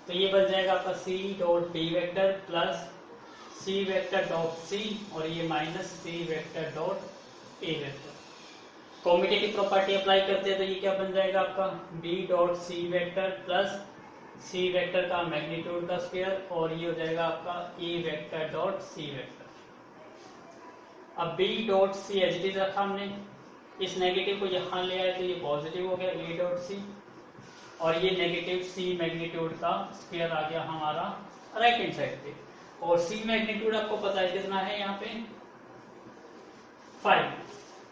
तो ये बन जाएगा आपका c dot B vector plus सी वेक्टर डॉट सी, और ये माइनस सी वेक्टर डॉट ए वेक्टर। कॉम्यूटेटिव प्रॉपर्टी अप्लाई करते हैं तो ये क्या बन जाएगा आपका बी डॉट सी वेक्टर प्लस सी वेक्टर का मैग्नीट्यूड का स्क्वायर, और ये हो जाएगा आपका a vector dot C vector. अब b dot c as it is रखा हमने, इस नेगेटिव को यहाँ ले आए तो ये पॉजिटिव हो गया ए डॉट सी, और ये नेगेटिव सी मैग्नीट्यूड का स्क्वायर आ गया हमारा राइट हैंड साइड पे, और सी मैग्नीट्यूड आपको पता है कितना है यहाँ पे 5,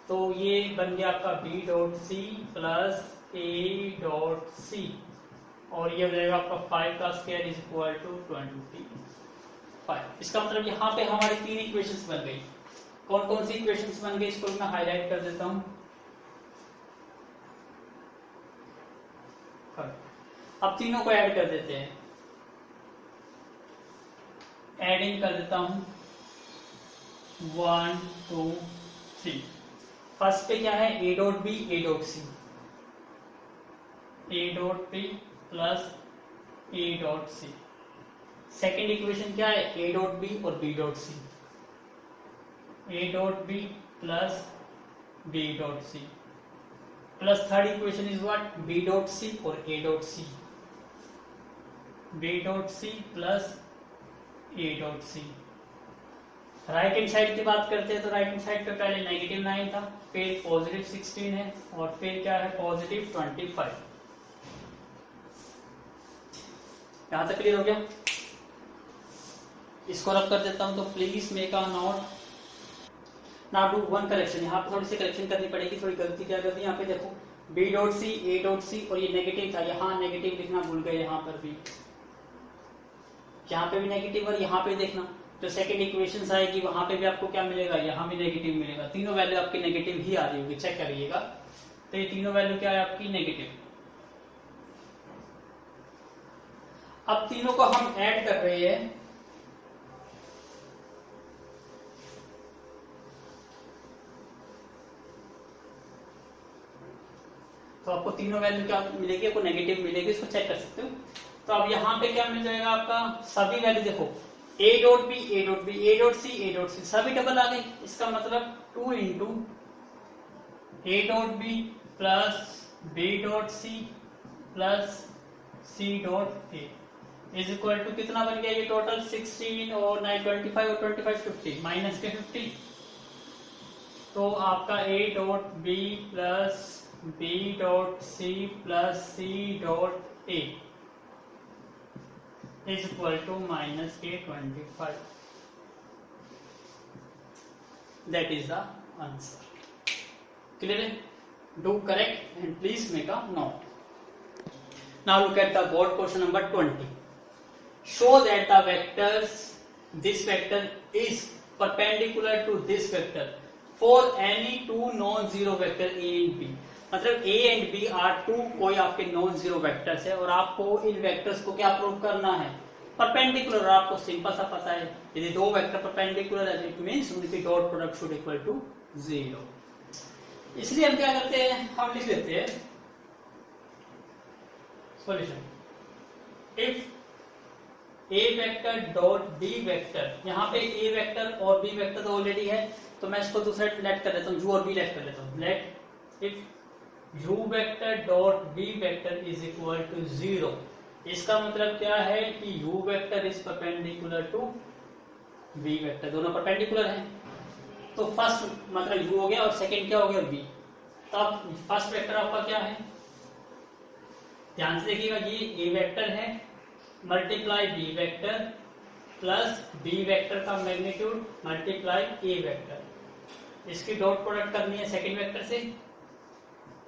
तो ये बन गया आपका बी डॉट सी प्लस ए डॉट सी, और ये हो जाएगा आपका 5 का स्क्वायर इज इक्वल टू 25। इसका मतलब यहाँ पे हमारी 3 इक्वेशंस बन गई, कौन कौन सी इक्वेशंस बन गई इसको मैं हाईलाइट कर देता हूं। अब तीनों को ऐड कर देते हैं, एडिंग कर देता हूं 1 2 3। फर्स्ट पे क्या है, ए डॉट बी ए डॉट सी, ए डॉट बी प्लस ए डॉट सी। सेकेंड इक्वेशन क्या है, ए डॉट बी और b dot C, A dot B plus B dot C, plus third equation is what, b dot सी और ए डॉट सी, बी डॉट सी plus ए dot c. Right hand side की बात करते हैं तो right hand side पे पहले negative 9 था, फिर पॉजिटिव 16 है और फिर क्या है पॉजिटिव 25। यहां तक क्लियर हो गया। इसको रब कर देता हूं तो please make a note. Now do one correction. यहाँ पे थोड़ी सी करेक्शन करनी पड़ेगी, थोड़ी गलती क्या करती है। यहाँ पे देखो बी डॉट सी ए डॉट सी और ये नेगेटिव था, यहाँ नेगेटिव लिखना भूल गए, यहाँ पर भी, यहाँ पे भी नेगेटिव और यहाँ पे देखना जो सेकंड इक्वेशन आएगी वहां पे भी आपको क्या मिलेगा, यहाँ भी नेगेटिव मिलेगा। तीनों वैल्यू आपकी नेगेटिव ही आ रही होगी, चेक करिएगा। तो ये तीनों वैल्यू क्या है आपकी नेगेटिव। अब तीनों को हम ऐड कर रहे हैं, तो आपको तीनों वैल्यू क्या मिलेगी, आपको नेगेटिव मिलेगी, इसको चेक कर सकते हो। तो अब यहाँ पे क्या मिल जाएगा आपका, सभी वैल्यू देखो A dot B A dot B A dot C A dot C सभी डबल आ गई। इसका मतलब 2 into A dot B plus B dot C plus C dot A is equal to कितना बन गया ये टोटल 16 और 9 25 और 25 50 माइनस के 50। तो आपका A dot B plus B dot C plus C dot A is equal to minus k 25. That is the answer. Clear? Do correct and please make a note. Now look at the board question number 20. Show that the vectors, this vector is perpendicular to this vector for any two non-zero vector a and b. मतलब a and b are two कोई आपके non zero vectors है और आपको इन vectors को क्या prove करना है, परपेंडिकुलर। आपको सिंपल सा पता है, यदि दो वेक्टर परपेंडिकुलर है इट मींस उनकी dot product should equal to 0। इसलिए हम क्या करते हैं, हम लिख लेते हैं solution if a vector dot b vector. यहाँ पे a वेक्टर और b वेक्टर तो ऑलरेडी है, तो मैं इसको दूसरा लेट कर देता हूँ, u और b लेट कर लेता हूँ। Let if u vector dot b vector is equal to 0। इसका मतलब क्या है कि u vector is perpendicular to b vector, दोनों परपेंडिकुलर हैं। तो फर्स्ट मतलब u हो गया और सेकंड क्या हो गया b। तो अब फर्स्ट वेक्टर आपका क्या है, ध्यान से देखिएगा, ये a वेक्टर है multiply b vector plus b vector का मैग्नीट्यूड मल्टीप्लाई a वेक्टर। इसकी डॉट प्रोडक्ट करनी है सेकंड वेक्टर से,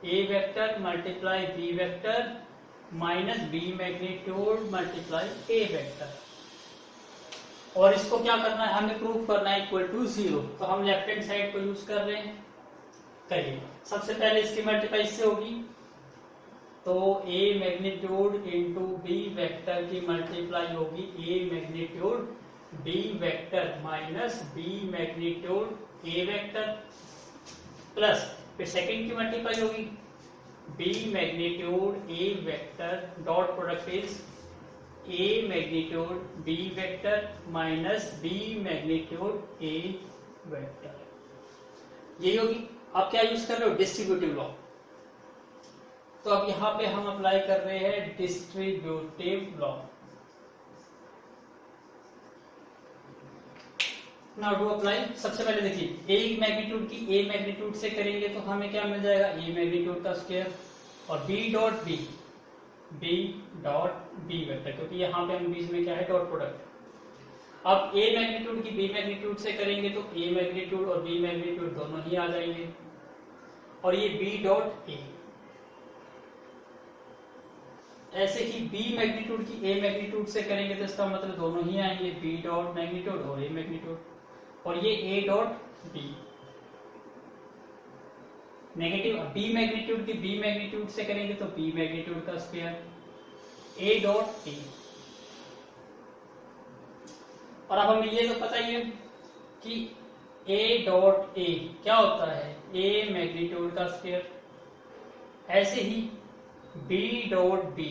a vector multiply b vector minus b magnitude multiply a vector. और इसको क्या करना है, हमें प्रूव करना है इक्वल टू 0। तो हम लेफ्ट हैंड साइड को यूज कर रहे हैं, करिए। सबसे पहले इसकी मल्टीप्लाई इससे होगी, तो a magnitude into b vector की मल्टीप्लाई होगी a magnitude b vector minus b magnitude a vector plus फिर सेकंड की मल्टीप्लाई होगी b magnitude a vector dot product is a magnitude b vector minus b magnitude a vector. यही होगी। आप क्या use कर रहे हो, डिस्ट्रीब्यूटिव लॉ। तो अब यहां पे हम अप्लाई कर रहे हैं distributive law. Now do apply. सबसे पहले देखिए a मैग्नीट्यूड की a मैग्नीट्यूड से करेंगे तो हमें क्या मिल जाएगा, a मैग्नीट्यूड का स्क्वायर और b डॉट b वेक्टर, क्योंकि यहाँ पे हम बीच में क्या है डॉट प्रोडक्ट। अब a मैग्नीट्यूड की b मैग्नीट्यूड से करेंगे तो a मैग्नीट्यूड और b मैग्नीट्यूड दोनों ही आ जाएंगे और ये b डॉट a। ऐसे ही b मैग्नीट्यूड की a मैग्नीट्यूड से करेंगे तो इसका मतलब दोनों ही आएंगे, b डॉट मैग्नीट्यूड और a मैग्नीट्यूड। और ये A dot B negative B magnitude की बी मैग्नीट्यूड से करेंगे तो बी मैग्नीट्यूड का स्क्वायर ए डॉट ए। और अब हमें ये तो पता ही है कि ए डॉट ए क्या होता है, ए मैग्नीट्यूड का स्क्वायर। ऐसे ही बी डॉट बी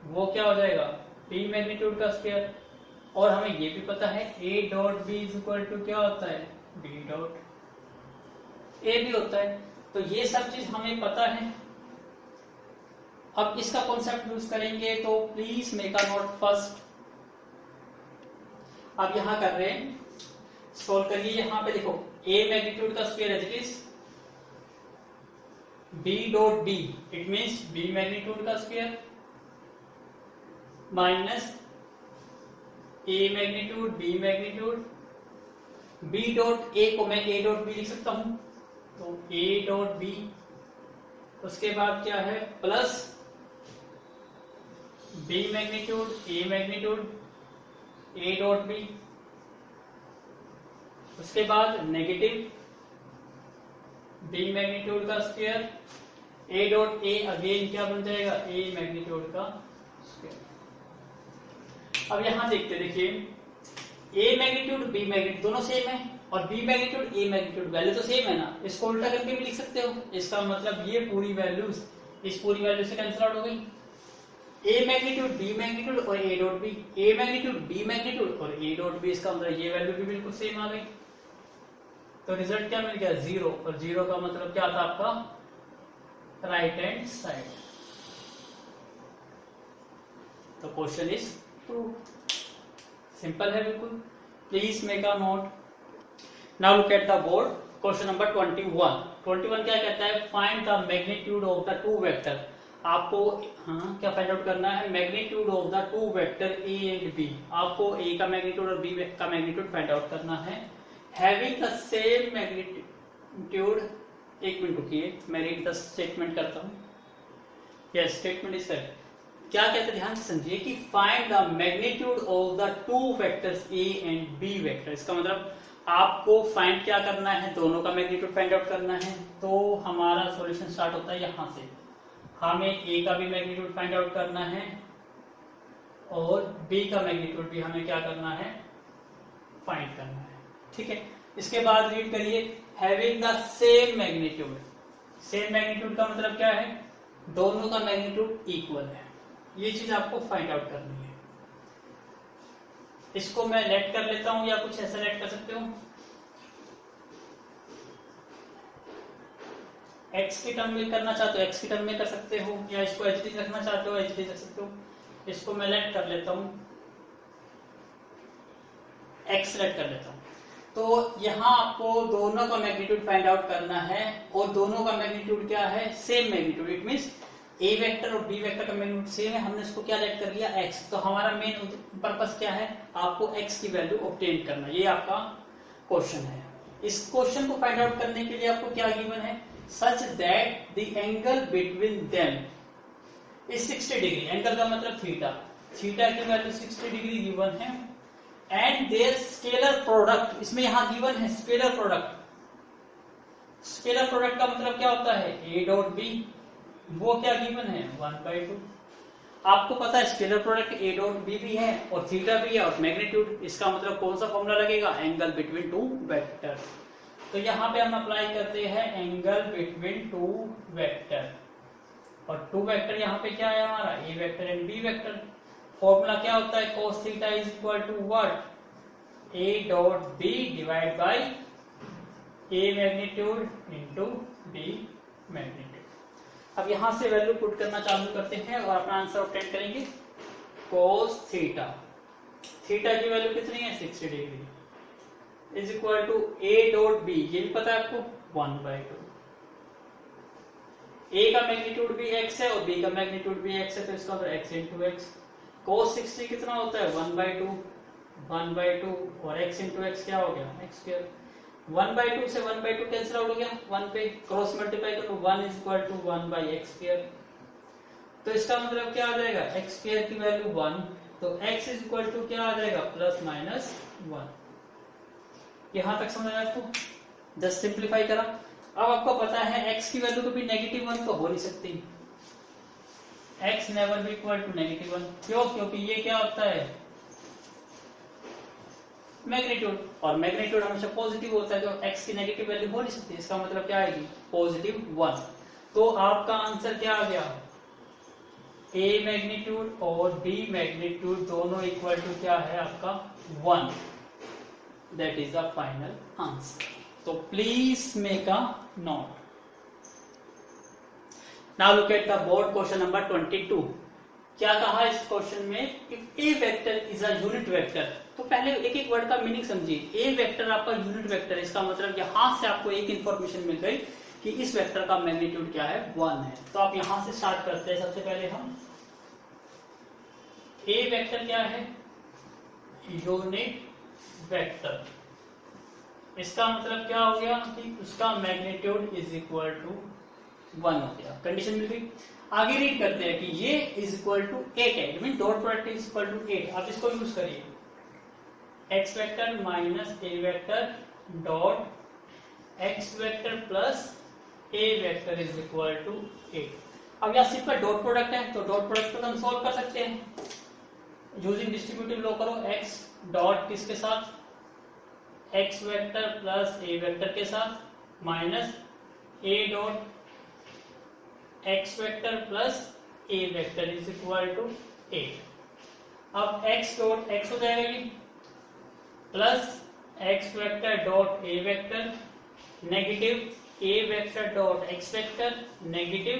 वो क्या हो जाएगा, बी मैग्नीट्यूड का स्क्वायर। और हमें ये भी पता है ए dot B is equal to क्या होता है, बी डॉट ए भी होता है। तो ये सब चीज हमें पता है। अब इसका कॉन्सेप्ट यूज करेंगे तो please make a node first. अब यहां कर रहे हैं, सोल्व करिए। यहां पे देखो ए मैग्नीट्यूड का स्क्वायर है, it is b dot b, it means b magnitude का square minus a magnitude B magnitude. B dot a को मैं ए डॉट बी लिख सकता हूं, तो ए डॉट बी, उसके बाद क्या है plus B magnitude A magnitude A dot B, उसके बाद नेगेटिव बी मैग्नीट्यूड का square A dot A, again क्या बन जाएगा, ए मैग्नीट्यूड का स्क्वायर। अब यहां देखते, देखिए ए मैग्नीट्यूड बी मैग्नीट्यूड दोनों सेम है और B magnitude A magnitude value तो सेम है ना, इसको उल्टा करके भी लिख सकते हो। इसका मतलब ये पूरी वैल्यूज इस पूरी वैल्यू से कैंसिल आउट हो गई। ए मैग्नीट्यूड बी मैग्नीट्यूड और ए dot B, A magnitude B magnitude और ए डॉट बी, इसका मतलब ये वैल्यू भी बिल्कुल सेम आ गई। तो रिजल्ट क्या मिल गया, 0। और 0 का मतलब क्या था आपका, राइट हैंड साइड। तो क्वेश्चन इज ट्रू, सिंपल है बिल्कुल। Please make a note. Now look at the board, question number 21। 21 क्या कहता है, find the magnitude of the two vector. आपको क्या फाइंड आउट करना है, magnitude of the two vector A and B. आपको ए का मैग्नीट्यूड और बी का मैग्नीट्यूड फाइंड आउट करना है, हैविंग द सेम मैग्नीट्यूड। एक मिनट रुकिए, मैं रीड द स्टेटमेंट करता हूँ। Yes, statement is correct. क्या कहते हैं, ध्यान से समझिए कि find the magnitude of the two vectors A and B vector. इसका मतलब आपको फाइंड क्या करना है, दोनों का मैग्नीट्यूड फाइंड आउट करना है। तो हमारा सॉल्यूशन स्टार्ट होता है यहां से, हमें ए का भी मैग्नीट्यूड फाइंड आउट करना है और बी का मैग्नीट्यूड भी हमें क्या करना है, फाइंड करना है। ठीक है, इसके बाद रीड करिए, having the same magnitude. Same magnitude का मतलब क्या है, दोनों का मैग्नीट्यूड इक्वल है। ये चीज आपको फाइंड आउट करनी है। इसको मैं लेट कर लेता हूं या कुछ ऐसा लेट कर सकते हो, एक्स की टर्म में करना चाहते हो एक्स की टर्म में कर सकते हो, या इसको एच डी रखना चाहते हो एच डी रख सकते हो। इसको मैं लेट कर लेता हूं, एक्स लेट कर लेता हूं। तो यहाँ आपको दोनों का मैग्नीट्यूड फाइंड आउट करना है और दोनों का मैग्नीट्यूड क्या है, same magnitude. It means A vector और बी वेक्टर का मैग्नीट्यूड सेम है, हमने इसको क्या लेट कर लिया, एक्स। तो हमारा मेन पर्पस क्या है, आपको एक्स की वैल्यू ऑब्टेन करना। ये आपका क्वेश्चन है। इस क्वेश्चन को फाइंड आउट करने के लिए आपको क्या गिवन है, such that the angle between them is 60 degree. Angle का मतलब थीटा, थीटा की वैल्यू 60 डिग्री गिवन है। एंड देयर स्केलर प्रोडक्ट, इसमें यहां गिवन है स्केलर प्रोडक्ट। स्केलर प्रोडक्ट का मतलब क्या होता है, ए डॉट बी, वो क्या गिवन है, 1/2। आपको पता है scalar product A dot B भी है और थीटा भी है और मैग्नीट्यूड। इसका मतलब कौन सा फॉर्मूला लगेगा, एंगल बिटवीन टू वेक्टर। तो यहाँ पे हम अप्लाई करते हैं एंगल बिटवीन टू वेक्टर, और टू वेक्टर यहाँ पे क्या है हमारा, A vector and B vector. Formula क्या होता है, cos theta is equal to what, A dot B divide by A magnitude into B magnitude. अब यहां से वैल्यू पुट करना चालू करते हैं और अपना आंसर ऑब्टेन करेंगे। cos थीटा, थीटा की वैल्यू कितनी है, 60 degree is equal to A dot B, ये भी पता है आपको 1/2। ए का मैग्नीट्यूड भी x है और b का मैग्नीट्यूड भी x है, तो इसका मतलब x इंटू एक्स। cos 60 कितना होता है, 1/2 और x इंटू एक्स क्या हो गया, x स्क्वायर। 1/2 से 1/2 कैंसिल आउट हो गया, 1 पे क्रॉस मल्टीप्लाई करो, 1 is equal to 1/x square. तो इसका मतलब क्या आ जाएगा, x स्क्वायर की वैल्यू 1, तो x इज इक्वल टू क्या आ जाएगा, प्लस माइनस 1। यहाँ तक समझ आया आपको? जस्ट सिंप्लीफाई करा। अब आपको पता है x की वैल्यू कभी -1 तो हो नहीं सकती, x never be equal to -1। क्यों? क्योंकि ये क्या होता है, मैग्नीट्यूड, और मैग्नीट्यूड हमेशा पॉजिटिव होता है, तो x की नेगेटिव वैल्यू हो नहीं सकती। इसका मतलब क्या आएगी, +1। तो आपका आंसर क्या आ गया, a मैग्नीट्यूड और b मैग्नीट्यूड दोनों इक्वल टू क्या है आपका 1। That is the final answer. तो please make a note. Now look at the board question number 22। क्या कहा इस क्वेश्चन में, if A vector is a unit vector. तो पहले एक एक वर्ड का मीनिंग समझिए। ए वेक्टर आपका यूनिट वेक्टर है, इसका मतलब यहां से आपको एक इंफॉर्मेशन मिल गई कि इस वेक्टर का मैग्नीट्यूड क्या है, 1 है। तो आप यहां से स्टार्ट करते हैं। सबसे पहले हम ए वेक्टर क्या है, यूनिट वेक्टर। इसका मतलब क्या हो गया कि उसका मैग्नीट्यूड इज इक्वल टू 1 हो गया। कंडीशन मिल गई। आगे रीड करते हैं कि ये इज इक्वल टू 8 है, mean dot product is equal to 8। आप इसको यूज करिए, x vector minus A vector dot x vector plus A vector is equal to 8। अब यहाँ सिंपल डॉट प्रोडक्ट है, तो डॉट प्रोडक्ट को हम सॉल्व कर सकते हैं यूजिंग डिस्ट्रीब्यूटिव लॉ। करो x डॉट किसके साथ, x वेक्टर प्लस ए वेक्टर के साथ minus a dot x vector plus a vector is equal to 8। अब x डॉट x हो जाएगा ये, plus x vector dot a vector negative a vector dot x vector negative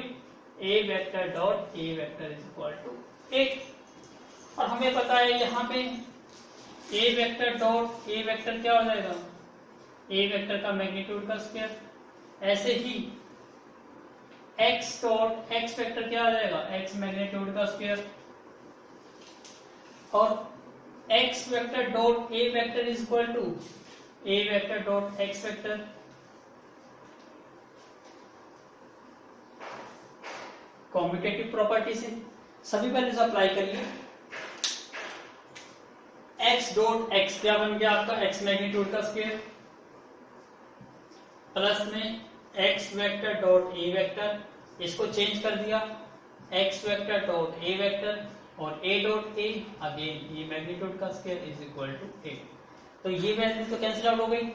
a vector dot a vector is equal to 8। और हमें पता है यहाँ पे a vector dot a vector क्या हो जाएगा, a वेक्टर का मैग्नीट्यूड का स्क्वायर। ऐसे ही x डॉट x वेक्टर क्या आ जाएगा, x मैग्नीट्यूड का स्क्वायर। और x vector dot a vector is equal to a vector dot x vector. Commutative property से सभी वैल्यूज अप्लाई करिए। x डॉट x क्या बन गया आपका, x मैग्नीट्यूड का स्क्वायर प्लस में x vector dot a vector, इसको चेंज कर दिया x vector dot a vector और a डॉट a अगेन ये मैग्नीट्यूड का स्क्वायर इज इक्वल टू 8। तो ये वैल्यू तो कैंसिल आउट हो गई।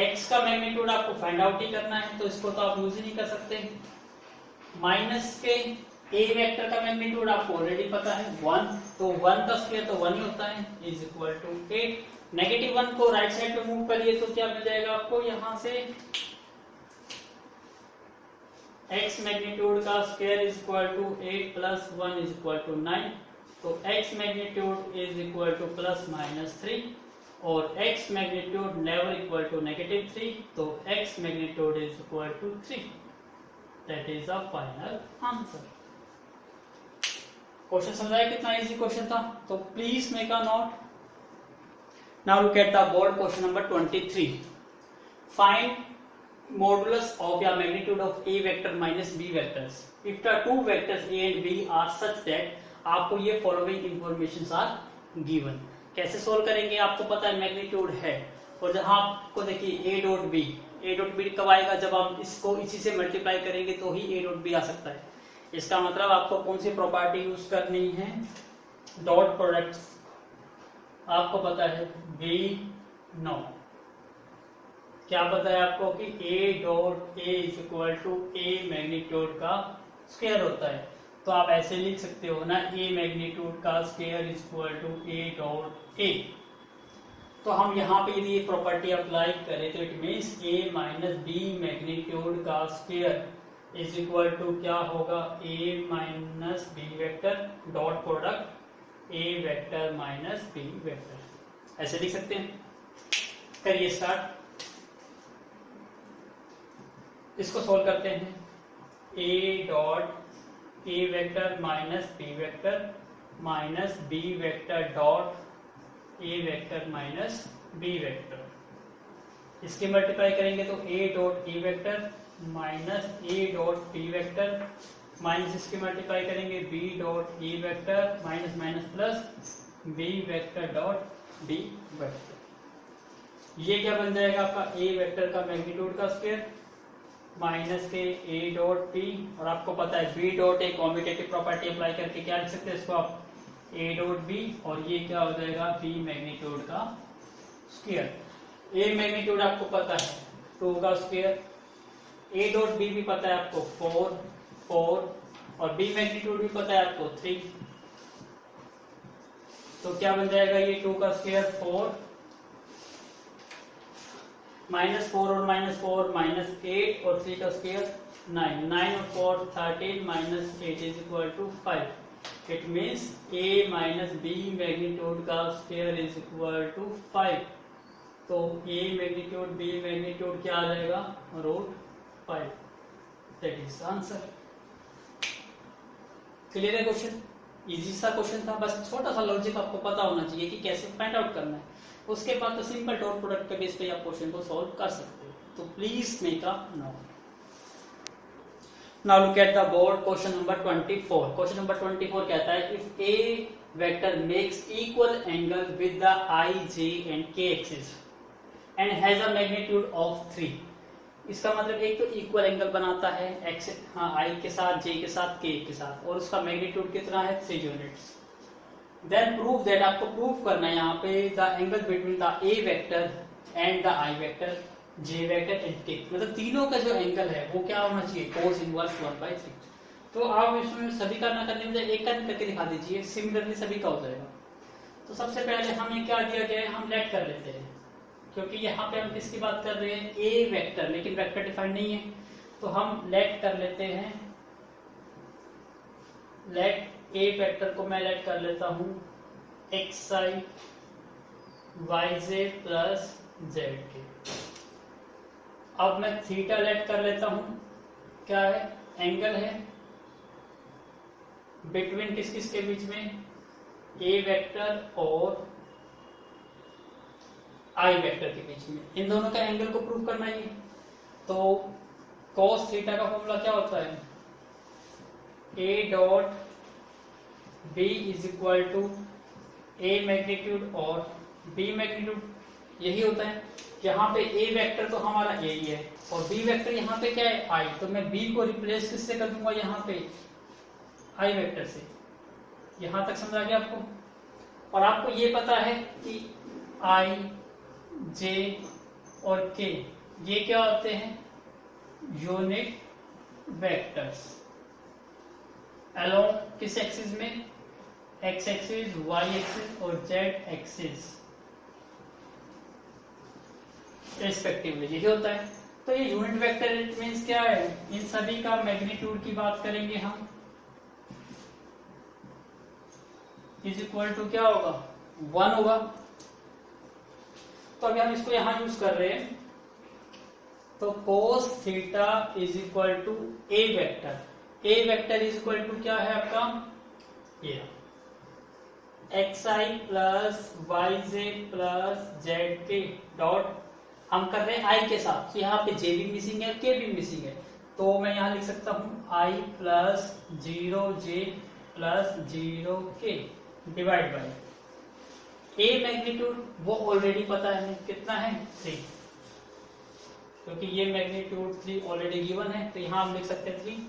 x का मैग्नीट्यूड आपको फाइंड आउट ही करना है, तो इसको तो आप यूज ही नहीं कर सकते। माइनस के a वेक्टर का मैग्नीट्यूड आपको ऑलरेडी पता है 1, तो 1 का स्क्वायर तो 1 ही होता है, इज इक्वल टू 8। नेगेटिव 1 को राइट साइड पे मूव करिए तो क्या मिल जाएगा आपको, यहां से x मैग्नीट्यूड का square is equal to 8 plus 1 is equal to 9। तो x magnitude is equal to plus minus 3 और x magnitude never equal to -3, तो x magnitude is equal to 3। That is the final answer. Question समझाया कितना easy question था, तो please make a note. Now look at the board question number 23। Find modulus of या magnitude of a vector minus b vectors if the two vectors a and b are such that आपको ये following informations are given। कैसे solve करेंगे, आपको पता है magnitude है, और जहां आपको देखिए a डॉट b कब आएगा, जब आप इसको इसी से मल्टीप्लाई करेंगे तो ही a डॉट b आ सकता है। इसका मतलब आपको कौन सी प्रॉपर्टी यूज करनी है, डॉट प्रोडक्ट। आपको पता है b नो, क्या पता है आपको कि a dot a is equal to a magnitude का स्क्वायर होता है। तो आप ऐसे लिख सकते हो ना, a मैग्नीट्यूड का square is equal to a dot a। तो हम यहाँ पे यदि ये प्रॉपर्टी अप्लाई करें तो it means a minus B magnitude का स्क्वायर इज इक्वल टू क्या होगा, a minus B vector dot product a vector minus b vector. ऐसे लिख सकते हैं। करिए स्टार्ट, इसको सोल्व करते हैं। a dot a vector minus b vector minus b vector dot a vector minus b vector, इसके मल्टीप्लाई करेंगे तो a dot a vector minus a dot b vector minus इसके मल्टीप्लाई करेंगे b dot a vector minus minus plus b vector dot b vector. ये क्या बन जाएगा आपका ए वेक्टर का मैग्नीट्यूड का स्क्वायर माइनस के ए डॉट बी, और आपको पता है B dot a commutative property apply करके क्या लिख सकते हैं इसको आप ए डॉट बी, और ये क्या हो जाएगा बी मैग्नीट्यूड का स्क्वायर। ए मैग्नीट्यूड आपको पता है 2 का स्क्वायर, ए डॉट बी भी पता है आपको 4 और बी मैग्नीट्यूड भी पता है आपको 3, तो क्या बन जाएगा ये 2 का स्क्वायर 4 -4 और -4 -8 और 3 का स्क्वायर 9, 9 और 4 13 -8 is equal to 5। It means a minus B magnitude का स्क्वायर इज इक्वल टू 5। तो a मैग्नीट्यूड b मैग्नीट्यूड क्या आ जाएगा √5। That is answer. क्लियर है क्वेश्चन? इजी सा क्वेश्चन था, बस छोटा सा लॉजिक आपको पता होना चाहिए कि कैसे फाइंड आउट करना है। उसके बाद तो सिंपल डॉट प्रोडक्ट के बेस पे आप क्वेश्चन को सॉल्व कर सकते हो। तो please make a note. Now look at the board question number 24। Question number 24 कहता है if A vector makes equal angle with the I J and K axis and has a magnitude of 3। इसका मतलब एक तो equal angle बनाता है x आई के साथ, जे के साथ, के के साथ, और उसका मैग्नीट्यूड कितना है 3 यूनिट्स। देन प्रूव दैट, आपको प्रूव करना है यहाँ पे the angle between the A vector and the I vector, j vector and के, मतलब तीनों का जो एंगल है वो क्या होना चाहिए cos इनवर्स 1/3। तो आप इसमें सभी का ना करने में एक करके दिखा दीजिए, सिमिलरली सभी का हो जाएगा। तो सबसे पहले हमें क्या दिया गया है, हम लेट कर लेते हैं, क्योंकि यहाँ पे हम किसकी बात कर रहे हैं ए वेक्टर, लेकिन वेक्टर डिफाइंड नहीं है, तो हम लेट कर लेते हैं। लेट ए वेक्टर को मैं लेट कर लेता हूं xi yj प्लस जेड के। अब मैं थीटा लेट कर लेता हूं, क्या है एंगल है बिटवीन किस किस के बीच में, ए वेक्टर और आई वेक्टर के बीच में, इन दोनों का एंगल को प्रूव करना है। तो cos थीटा का फॉर्मूला क्या होता है, a dot b is equal to a magnitude और b मैग्नीट्यूड, यही होता है। यहाँ पे a वेक्टर तो हमारा a ही है और b वेक्टर यहाँ पे क्या है i, तो मैं b को रिप्लेस किससे कर दूंगा यहाँ पे i वेक्टर से। यहाँ तक समझ आ गया आपको? और आपको ये पता है कि i j और k ये क्या होते हैं यूनिट वेक्टर्स अलोंग किस एक्सिस में, x एक्सिस, y एक्सिस और z एक्सिस रिस्पेक्टिवली, यही होता है। तो ये यूनिट वेक्टर इट मींस क्या है, इन सभी का मैग्नीट्यूड की बात करेंगे हम, इज इक्वल टू क्या होगा 1 होगा। तो अभी हम इसको यहां यूज कर रहे हैं, तो cos theta is equal to A vector, A vector is equal to क्या है आपका ये xi plus yj plus zk dot, हम कर रहे हैं i के साथ, तो यहाँ पे j भी मिसिंग है, k भी मिसिंग है, तो मैं यहाँ लिख सकता हूँ i plus 0j plus 0k divide by a magnitude वो ऑलरेडी पता है कितना है 3, क्योंकि ये मैग्नीट्यूड 3 ऑलरेडी गिवन है, तो यहाँ हम लिख सकते हैं 3,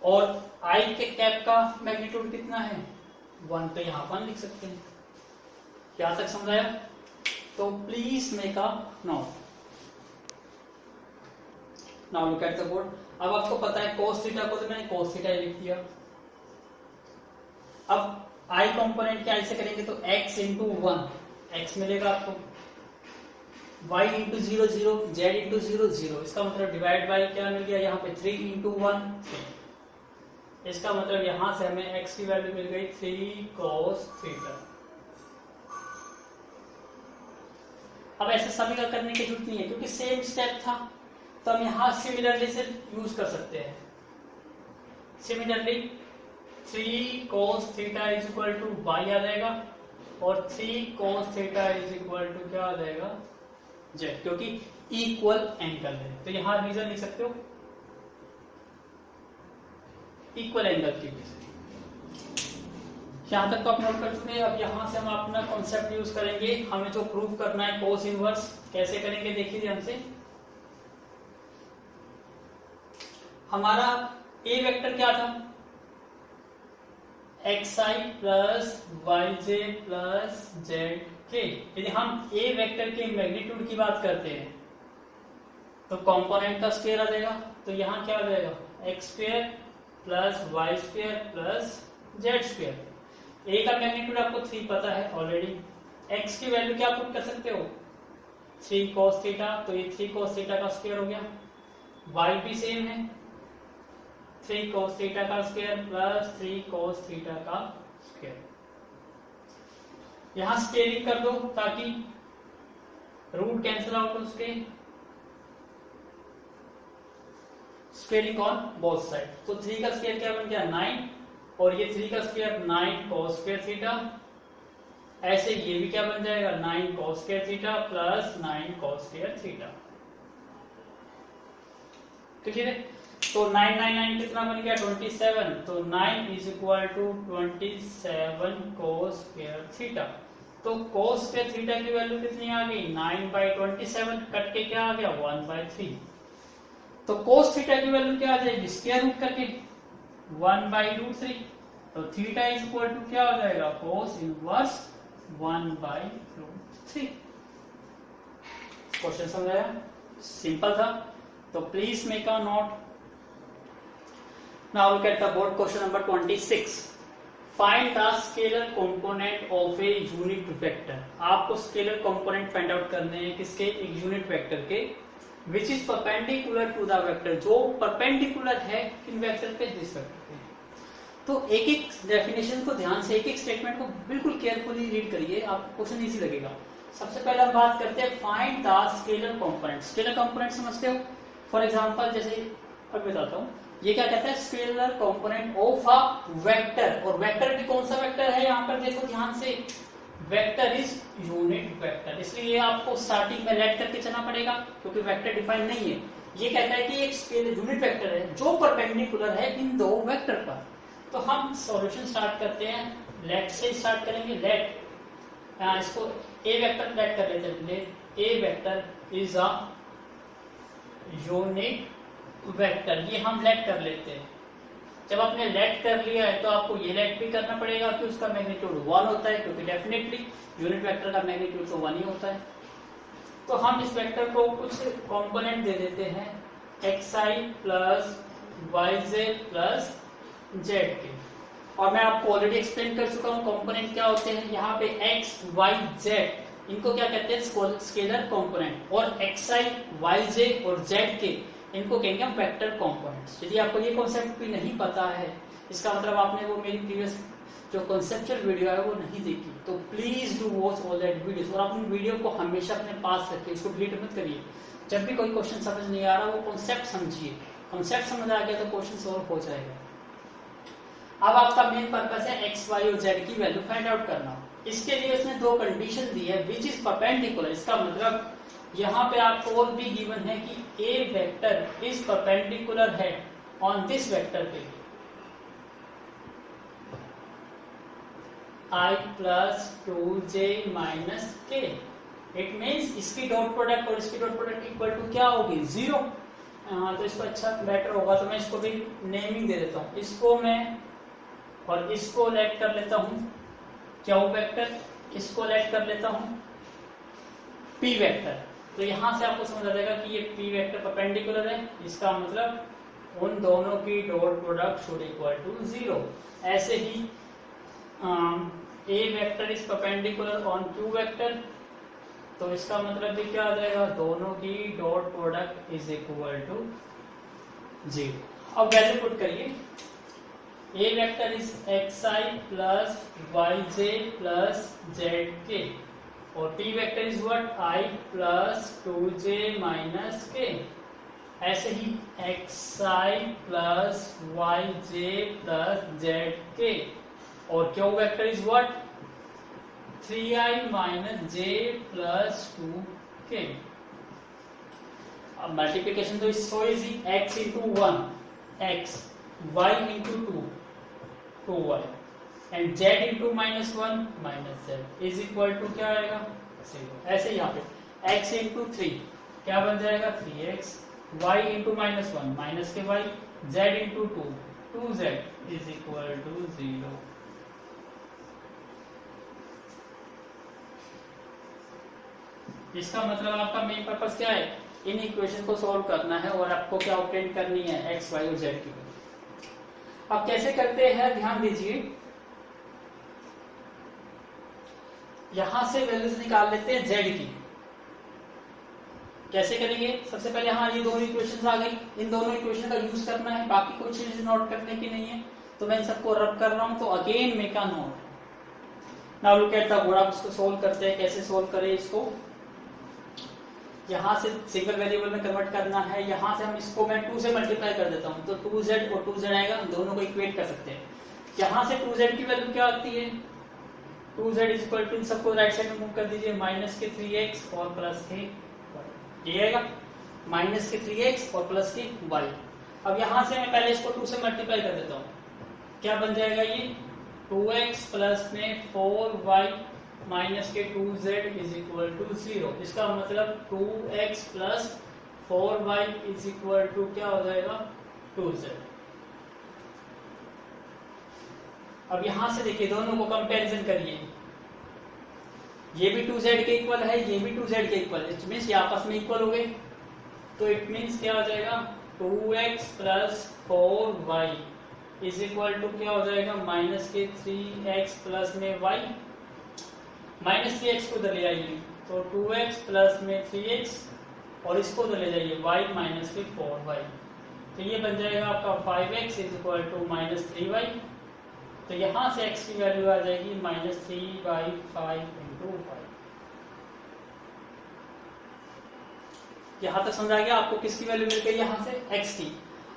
और i के कैप का मैग्नीट्यूड कितना है 1, तो यहाँ 1 लिख सकते हैं। क्या तक समझाया? तो please make a note. Now look at the board. अब आपको पता है cos थीटा को तो मैंने cos थीटा लिख दिया। अब i कंपोनेंट क्या ऐसे करेंगे, तो x इंटू 1 x मिलेगा आपको, y इंटू 0 0, z इंटू 0 0, इसका मतलब डिवाइड बाई क्या मिल गया यहाँ पे 3 इंटू 1 3, इसका मतलब यहां से हमें x की वैल्यू मिल गई 3 cos थीटा। अब ऐसे सभी का करने की जरूरत नहीं है, क्योंकि सेम स्टेप था, तो हम यहां सिमिलरली से यूज कर सकते हैं। Similarly 3 cos theta is equal to y आ जाएगा, और 3 cos theta is equal to क्या आ जाएगा z, क्योंकि इक्वल एंगल है, तो यहां रीजन लिख सकते हो इक्वल एंगल की वजह से। यहाँ तक तो आप नोट कर चुके हैं। अब यहाँ से हम अपना कॉन्सेप्ट यूज करेंगे। हमें जो प्रूव करना है कोस इनवर्स, कैसे करेंगे देखिए ध्यान से। हमारा ए वेक्टर क्या था, xi plus yj plus zk। यदि हम ए वेक्टर के मैग्नीट्यूड की बात करते हैं तो कंपोनेंट का स्क्वायर आ जाएगा। तो यहाँ क्या आ जाएगा, X square plus Y square plus Z square. A का मैग्नीट्यूड आपको 3 पता है ऑलरेडी। एक्स की वैल्यू क्या पुट कर सकते हो, 3 cos थीटा, तो ये 3 cos थीटा का स्क्वायर हो गया। वाई भी सेम है, 3 cos थीटा का स्क्वायर प्लस 3 cos थीटा का स्क्वायर। यहां स्केलिंग कर दो ताकि रूट कैंसिल आउट हो उसके, स्केलिंग ऑन बोथ साइड। तो 3 का स्क्वायर क्या बन गया 9, और ये 3 का स्क्वायर 9 cos स्क्वायर थीटा। ऐसे ये भी क्या बन जाएगा 9 cos square theta plus 9 cos square theta. ठीक है, तो 9 9 9 कितना बन गया 27। तो 9 is equal to 27 cos square theta. तो cos स्क्वायर थीटा की वैल्यू कितनी आ गई 9/27, कट के क्या आ गया 1/3। तो cos थीटा की वैल्यू क्या आ जाएगी, स्क्वायर रूट करके 1/√3। तो थीटा इज इक्वल टू क्या हो जाएगा cos इनवर्स 1/√3। क्वेश्चन समझ आया, सिंपल था। तो please make a note. Now look at the board question number 26। Find the scalar component of a unit vector. आपको स्केलर कंपोनेंट फाइंड आउट करने हैं किसके, एक यूनिट वेक्टर के, which is perpendicular to the vector, जो perpendicular है किन vector पे, दिस वेक्टर पे। तो एक एक डेफिनेशन को ध्यान से, एक एक स्टेटमेंट को बिल्कुल केयरफुली रीड करिए, आपको क्वेश्चन इजी लगेगा। सबसे पहले हम बात करते हैं find the scalar component. Scalar component समझते हो, फॉर एग्जांपल जैसे अब बताता हूँ, ये क्या कहता है scalar component of a vector. और वेक्टर भी कौन सा वेक्टर है, यहाँ पर देखो ध्यान से, वेक्टर इज यूनिट वेक्टर। इसलिए आपको स्टार्टिंग में लेट करके चलना पड़ेगा क्योंकि वेक्टर डिफाइन नहीं है। ये कहता है कि एक स्केलर यूनिट वेक्टर है जो परपेंडिकुलर है इन दो वेक्टर पर। तो हम सॉल्यूशन स्टार्ट करते हैं, लेट से स्टार्ट करेंगे। लेट, इसको ए वेक्टर लेट कर लेते हैं। A vector is a unit vector, ये हम लेट कर लेते हैं। जब आपने लेट कर लिया है तो आपको ये लेट भी करना पड़ेगा कि उसका मैग्नीट्यूड 1 होता है, क्योंकि डेफिनेटली यूनिट वेक्टर का मैग्नीट्यूड तो 1 ही होता है। तो हम इस वेक्टर को कुछ कंपोनेंट दे देते हैं, xi plus yj plus z के। और मैं आपको ऑलरेडी एक्सप्लेन कर चुका हूँ कंपोनेंट क्या होते हैं। यहाँ पे x, y, z इनको क्या कहते हैं स्केलर कंपोनेंट, और xi, yj और z के इनको कहेंगे हम वेक्टर कंपोनेंट्स। यदि आपको ये कॉन्सेप्ट भी नहीं पता है, इसका मतलब आपने वो मेरी प्रीवियस जो कॉन्सेप्चुअल वीडियो है वो नहीं देखी, तो please do watch all that videos. और अपनी वीडियो को हमेशा अपने पास रखिए, इसको डिलीट मत करिए। जब भी कोई क्वेश्चन समझ नहीं आ रहा, वो कॉन्सेप्ट समझिए। कॉन्सेप्ट समझ आ गया तो क्वेश्चन सॉल्व हो जाएगा। अब आपका मेन पर्पस है एक्स, वाई और जेड की वैल्यू फाइंड आउट करना। इसके लिए उसने 2 कंडीशन दी है, विच इज परपेंडिकुलर। इसका मतलब यहाँ पे आपको और भी गिवन है कि ए वेक्टर इज परपेंडिकुलर है ऑन दिस वेक्टर पे i plus 2j minus k। It means इसकी डॉट प्रोडक्ट और इसकी डॉट प्रोडक्ट इक्वल टू क्या होगी 0। तो इसको अच्छा बेटर होगा, तो मैं इसको भी नेमिंग दे देता हूँ। इसको मैं और इसको लेट कर लेता हूँ क्यू वेक्टर, इसको लेट कर लेता हूँ p वेक्टर। तो यहां से आपको समझ आ जाएगा कि ये p वेक्टर परपेंडिकुलर है, इसका मतलब उन दोनों की dot product should equal to 0। ऐसे ही a vector is perpendicular on q vector, तो इसका मतलब भी क्या आ जाएगा, दोनों की dot product is equal to 0। अब वैल्यू पुट करिए, a vector is xi plus yj plus zk, और p vector is what i plus 2j minus k। ऐसे ही xi plus yj plus zk, और q vector is what 3i minus j plus 2k। अब multiplication तो is so easy, x into 1 x, y into 2 2y, and Z into minus one minus Z is equal to क्या आएगा 0। ऐसे यहाँ पे x into three क्या बन जाएगा 3x, y into minus one minus के y, z into two 2z is equal to 0। इसका मतलब आपका मेन पर्पस क्या है, इन इक्वेशन को सॉल्व करना है और आपको क्या ऑब्टेन करनी है x, y और z की वैल्यू। अब कैसे करते हैं ध्यान दीजिए, यहां से वैल्यूज निकाल लेते हैं z की। कैसे करेंगे, सबसे पहले हाँ ये दोनों इक्वेशंस आ गई, इन दोनों इक्वेशन का यूज करना है, बाकी कोई चीज नोट करने की नहीं है, तो मैं इन सबको रब कर रहा हूं। तो again make a note. Now look at the board, आप इसको सोल्व करते हैं। कैसे सोल्व करें इसको, यहां से सिंगल वेरिएबल में कन्वर्ट करना है, यहां से हम इसको मैं 2 से मल्टीप्लाई कर देता हूं, तो 2z और 2z आएगा, दोनों को इक्वेट कर सकते हैं। यहां से 2z की वैल्यू क्या आती है, 2z इज इक्वल टू, इन सबको राइट साइड में मूव कर दीजिए, माइनस के 3x और प्लस के ये आएगा, माइनस के 3x और प्लस के y। अब यहां से मैं पहले इसको 2 से मल्टीप्लाई कर देता हूं, क्या बन जाएगा ये 2x प्लस में 4y माइनस के 2z इज इक्वल टू 0। इसका मतलब 2x plus 4y is equal to क्या हो जाएगा 2z। अब यहां से देखिए दोनों को कंपैरिजन करिए, ये भी 2z के इक्वल है, ये भी 2z के इक्वल है, इट मींस ये आपस में इक्वल हो गए। तो इट मींस क्या हो जाएगा 2x plus 4y is equal to क्या हो जाएगा माइनस के 3x प्लस में y, माइनस 3x को उधर ले आइए तो 2x प्लस में 3x और इसको उधर ले जाइए y माइनस के 4y, तो ये बन जाएगा आपका 5x is equal to minus 3y। तो यहां से x की वैल्यू आ जाएगी माइनस 3/5 इंटू y। यहां तक समझ आ गया आपको, किसकी वैल्यू मिल गई यहाँ से x की।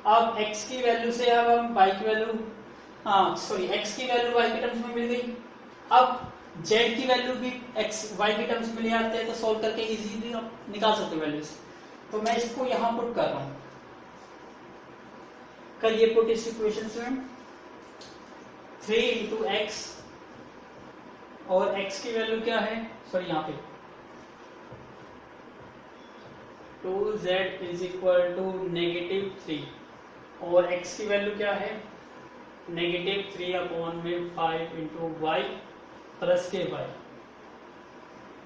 अब x की वैल्यू से अब हम y की वैल्यू, x की वैल्यू y के टर्म्स में मिल गई। अब z की वैल्यू भी x y के टर्म्स में ले आते हैं, तो सॉल्व करके इजीली आप निकाल सकते हो वैल्यूज। तो मैं इसको यहां पुट कर रहा हूं, करिए पुट इस इक्वेशन में 3 इंटू एक्स, और x की वैल्यू क्या है, सॉरी यहाँ पे 2z is equal to negative 3, और x की वैल्यू क्या है नेगेटिव 3/5 इंटू वाई प्लस के y,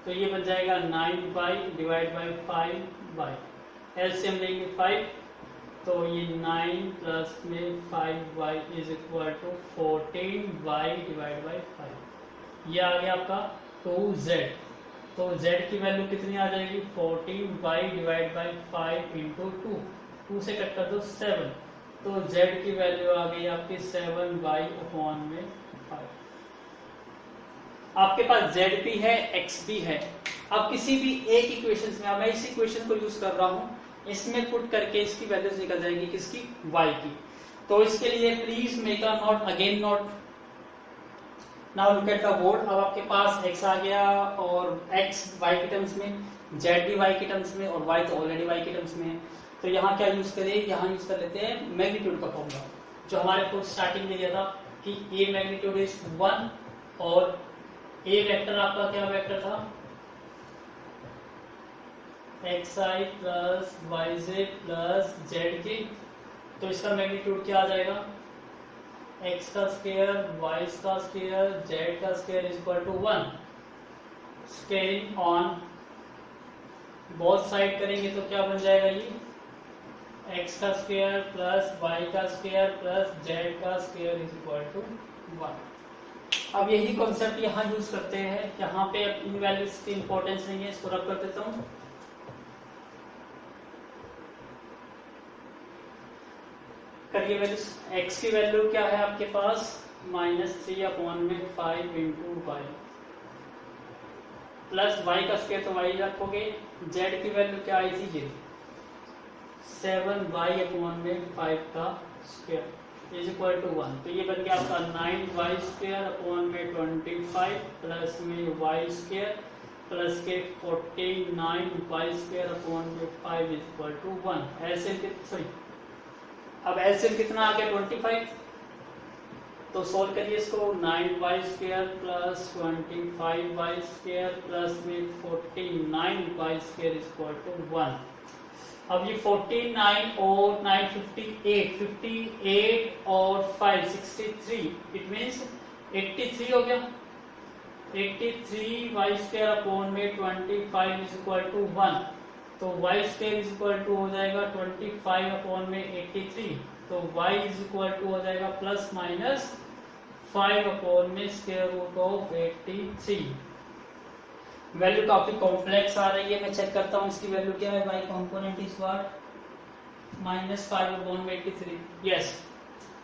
तो ये बन जाएगा 9y divide by 5y, LCM लेंगे 5, तो ये 9 प्लस में 5y is equal to 14y divide by 5, ये आ गया आपका 2z। तो z की वैल्यू कितनी आ जाएगी 14y डिवाइड बाई 5 इंटू 2 से कट कर दो 7, तो z की वैल्यू आ गई आपकी 7y अपॉन में 5। आपके पास z भी है x भी है। अब किसी भी एक इक्वेशन में, मैं इस इक्वेशन को यूज कर रहा हूं, इसमें पुट करके इसकी वैल्यूज निकल जाएंगी, किसकी y की। तो इसके लिए please make a note, again note. Now look at the board. अब आपके पास x आ गया और x y के टर्म्स में, z भी y के टर्म्स में और y तो ऑलरेडी y के टर्म्स में है। तो यहाँ क्या यूज करें, यहाँ यूज कर लेते हैं मैग्नीट्यूड का फॉर्मूला, जो हमारे को स्टार्टिंग में दिया था कि a मैग्नीट्यूड इज 1 और a वेक्टर आपका क्या वेक्टर था xi plus yj plus zk, तो इसका मैग्नीट्यूड क्या आ जाएगा x का स्क्वायर y का स्क्वायर z का square is equal to 1। Squaring on both side करेंगे तो क्या बन जाएगा ये x का स्क्वायर प्लस y का स्क्वायर प्लस z का स्क्वायर इज इक्वल टू 1। अब यही कॉन्सेप्ट यहाँ यूज करते हैं, यहाँ पे अब इन वैल्यूज की इंपॉर्टेंस नहीं है, इसको रब कर देता हूँ। करिए वैल्यूज, x की वैल्यू क्या है आपके पास minus 3/5 into Y plus y का स्क्वायर तो y रखोगे, z की वैल्यू क्या आई थी ये 7y/5 का स्क्वायर इज इक्वल टू 1, तो ये बन गया आपका 9y/25 प्लस में y स्क्वायर प्लस के 49y/5 is equal to 1। LCM sorry अब एलसीएम कितना आ गया 25, तो सोल्व करिए इसको। 9y² प्लस 25y² प्लस में 49y² इक्वल टू 1। अब ये 49 और 9 58 और 5 63, इट मीन्स 83 हो गया। 83y² अपॉन में 25 इज इक्वल टू 1, तो y² इज इक्वल टू हो जाएगा 25 अपॉन में 83, तो y इज इक्वल टू हो जाएगा प्लस माइनस 5 अपॉन में स्क्वायर रूट ऑफ 83। वैल्यू काफी कॉम्प्लेक्स आ रही है, मैं चेक करता हूँ इसकी वैल्यू क्या है। y component is what minus 5 upon में 83। Yes,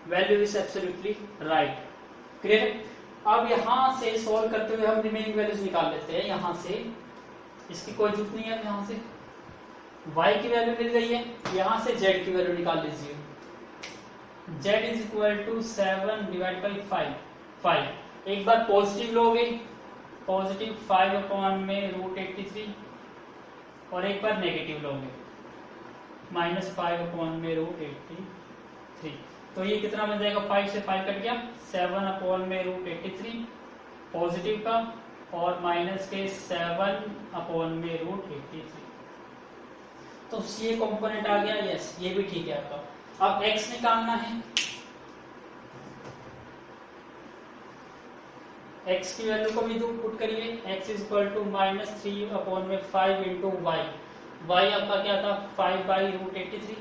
value is absolutely right. Clear. अब यहाँ से सॉल्व करते हुए हम रिमेनिंग वैल्यूज निकाल लेते हैं। यहाँ से इसकी कोई जरूरत नहीं है, यहाँ से y की वैल्यू मिल गई है, यहाँ से z की वैल्यू निकाल लीजिए। z is equal to 7 divide by 5। एक बार पॉजिटिव लोगे, पॉजिटिव 5 अपॉन में रूट 83, और एक बार नेगेटिव लोगे माइनस 5 अपॉन में रूट 83। तो ये कितना बन जाएगा, 5 से 5 कट गया, 7 अपॉन में रूट 83 पॉजिटिव का, और माइनस के 7 अपॉन में रूट 83। तो ये कंपोनेंट आ गया। यस, ये भी ठीक है आपका। अब x निकालना है। x की वैल्यू को भी पुट करिए। x is equal to minus 3 upon में 5 इंटू वाई। वाई आपका क्या था, 5 बाई रूट 83।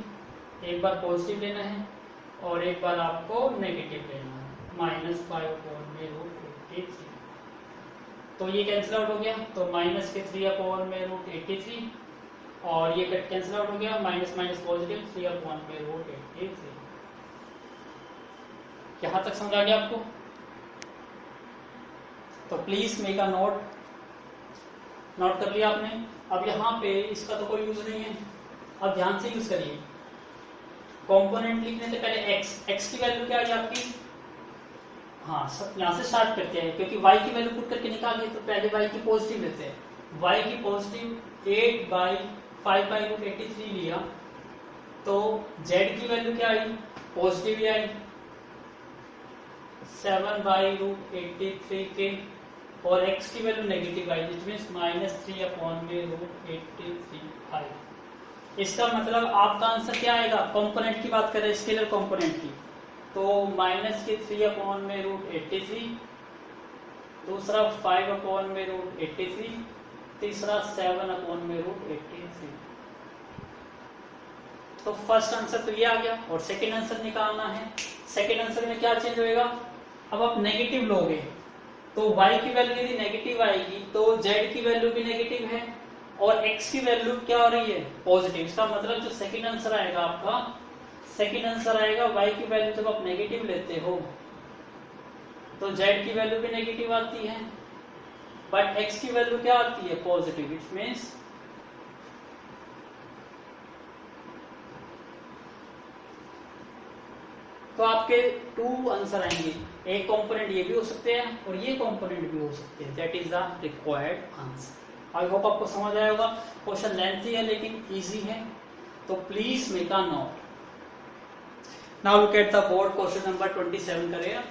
एक बार पॉजिटिव लेना है और एक बार आपको नेगेटिव लेना है, माइनस 5 अपॉन में रूट 83। तो ये कैंसिल आउट हो गया, तो माइनस के 3 अपॉन में रूट 83, और ये कैंसिल आउट हो गया, माइनस माइनस पॉजिटिव 3 अपॉन में रूट 83। यहां तक समझ आ गया आपको? तो प्लीज मेक अ नोट कर लिया आपने। अब यहाँ पे इसका तो कोई यूज नहीं है, अब ध्यान से यूज करिए। कंपोनेंट लिखने से पहले x की वैल्यू क्या है आपकी, हाँ सब यहाँ से स्टार्ट करते हैं, क्योंकि y की वैल्यू पुट करके निकालिए, तो पहले y की पॉजिटिव लेते हैं। y की पॉजिटिव 8 बाई 5 बाई रूट 83 लिया, तो z की वैल्यू क्या आई, पॉजिटिव ही आई 7 बाई रूट 83 के, और x की वैल्यू नेगेटिव आई, विच मीन्स माइनस 3 अपॉन में रूट 83 आई। इसका मतलब आपका आंसर क्या आएगा, कंपोनेंट की बात करें, स्केलर कंपोनेंट की, तो माइनस के 3 अपॉन में रूट 83, दूसरा 5 अपॉन में रूट 83, तीसरा 7 अपॉन में रूट 83। तो फर्स्ट आंसर तो ये आ गया, और सेकंड आंसर निकालना है। सेकंड आंसर में क्या चेंज होएगा, अब आप नेगेटिव लोगे, तो y की वैल्यू यदि नेगेटिव आएगी तो z की वैल्यू भी नेगेटिव है, और x की वैल्यू क्या हो रही है, पॉजिटिव। इसका मतलब जो सेकंड आंसर आएगा आपका, सेकंड आंसर आएगा y की वैल्यू जब आप नेगेटिव लेते हो तो z की वैल्यू भी नेगेटिव आती है, बट x की वैल्यू क्या आती है, पॉजिटिव, विच मीन्स तो आपके 2 आंसर आएंगे। एक कंपोनेंट ये भी हो सकते हैं और ये कंपोनेंट भी हो सकते हैं। That is the required answer. I hope आपको समझ आया होगा। क्वेश्चन लेंथी है लेकिन इजी है, तो please make a note. Now look at the board. Question number 27 करेगा।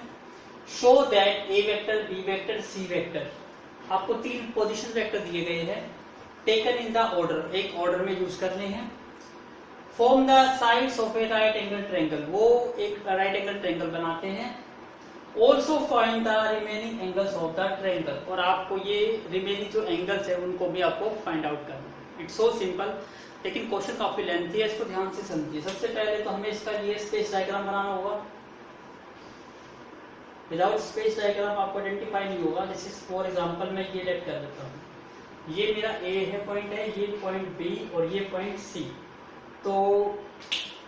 Show that A vector, B vector, C vector, आपको 3 पोजीशन वेक्टर दिए गए हैं, टेकन इन द ऑर्डर, एक ऑर्डर में यूज करने हैं। Form the sides of a right angle triangle, वो एक राइट एंगल ट्रायंगल बनाते हैं। Also find the remaining angles of the triangle, और आपको ये रिमेनिंग जो एंगल्स है उनको भी आपको फाइंड आउट करना है। इट्स सो सिंपल, लेकिन क्वेश्चन काफी लेंथी है, इसको ध्यान से समझिए। सबसे पहले तो हमें इसका लिए स्पेस डायग्राम बनाना होगा। विदाउट स्पेस डायग्राम आपको आइडेंटिफाई नहीं होगा। जैसे फॉर एग्जांपल मैं ये लेट कर देता हूँ, ये मेरा ए है पॉइंट है, ये पॉइंट बी और ये पॉइंट सी। तो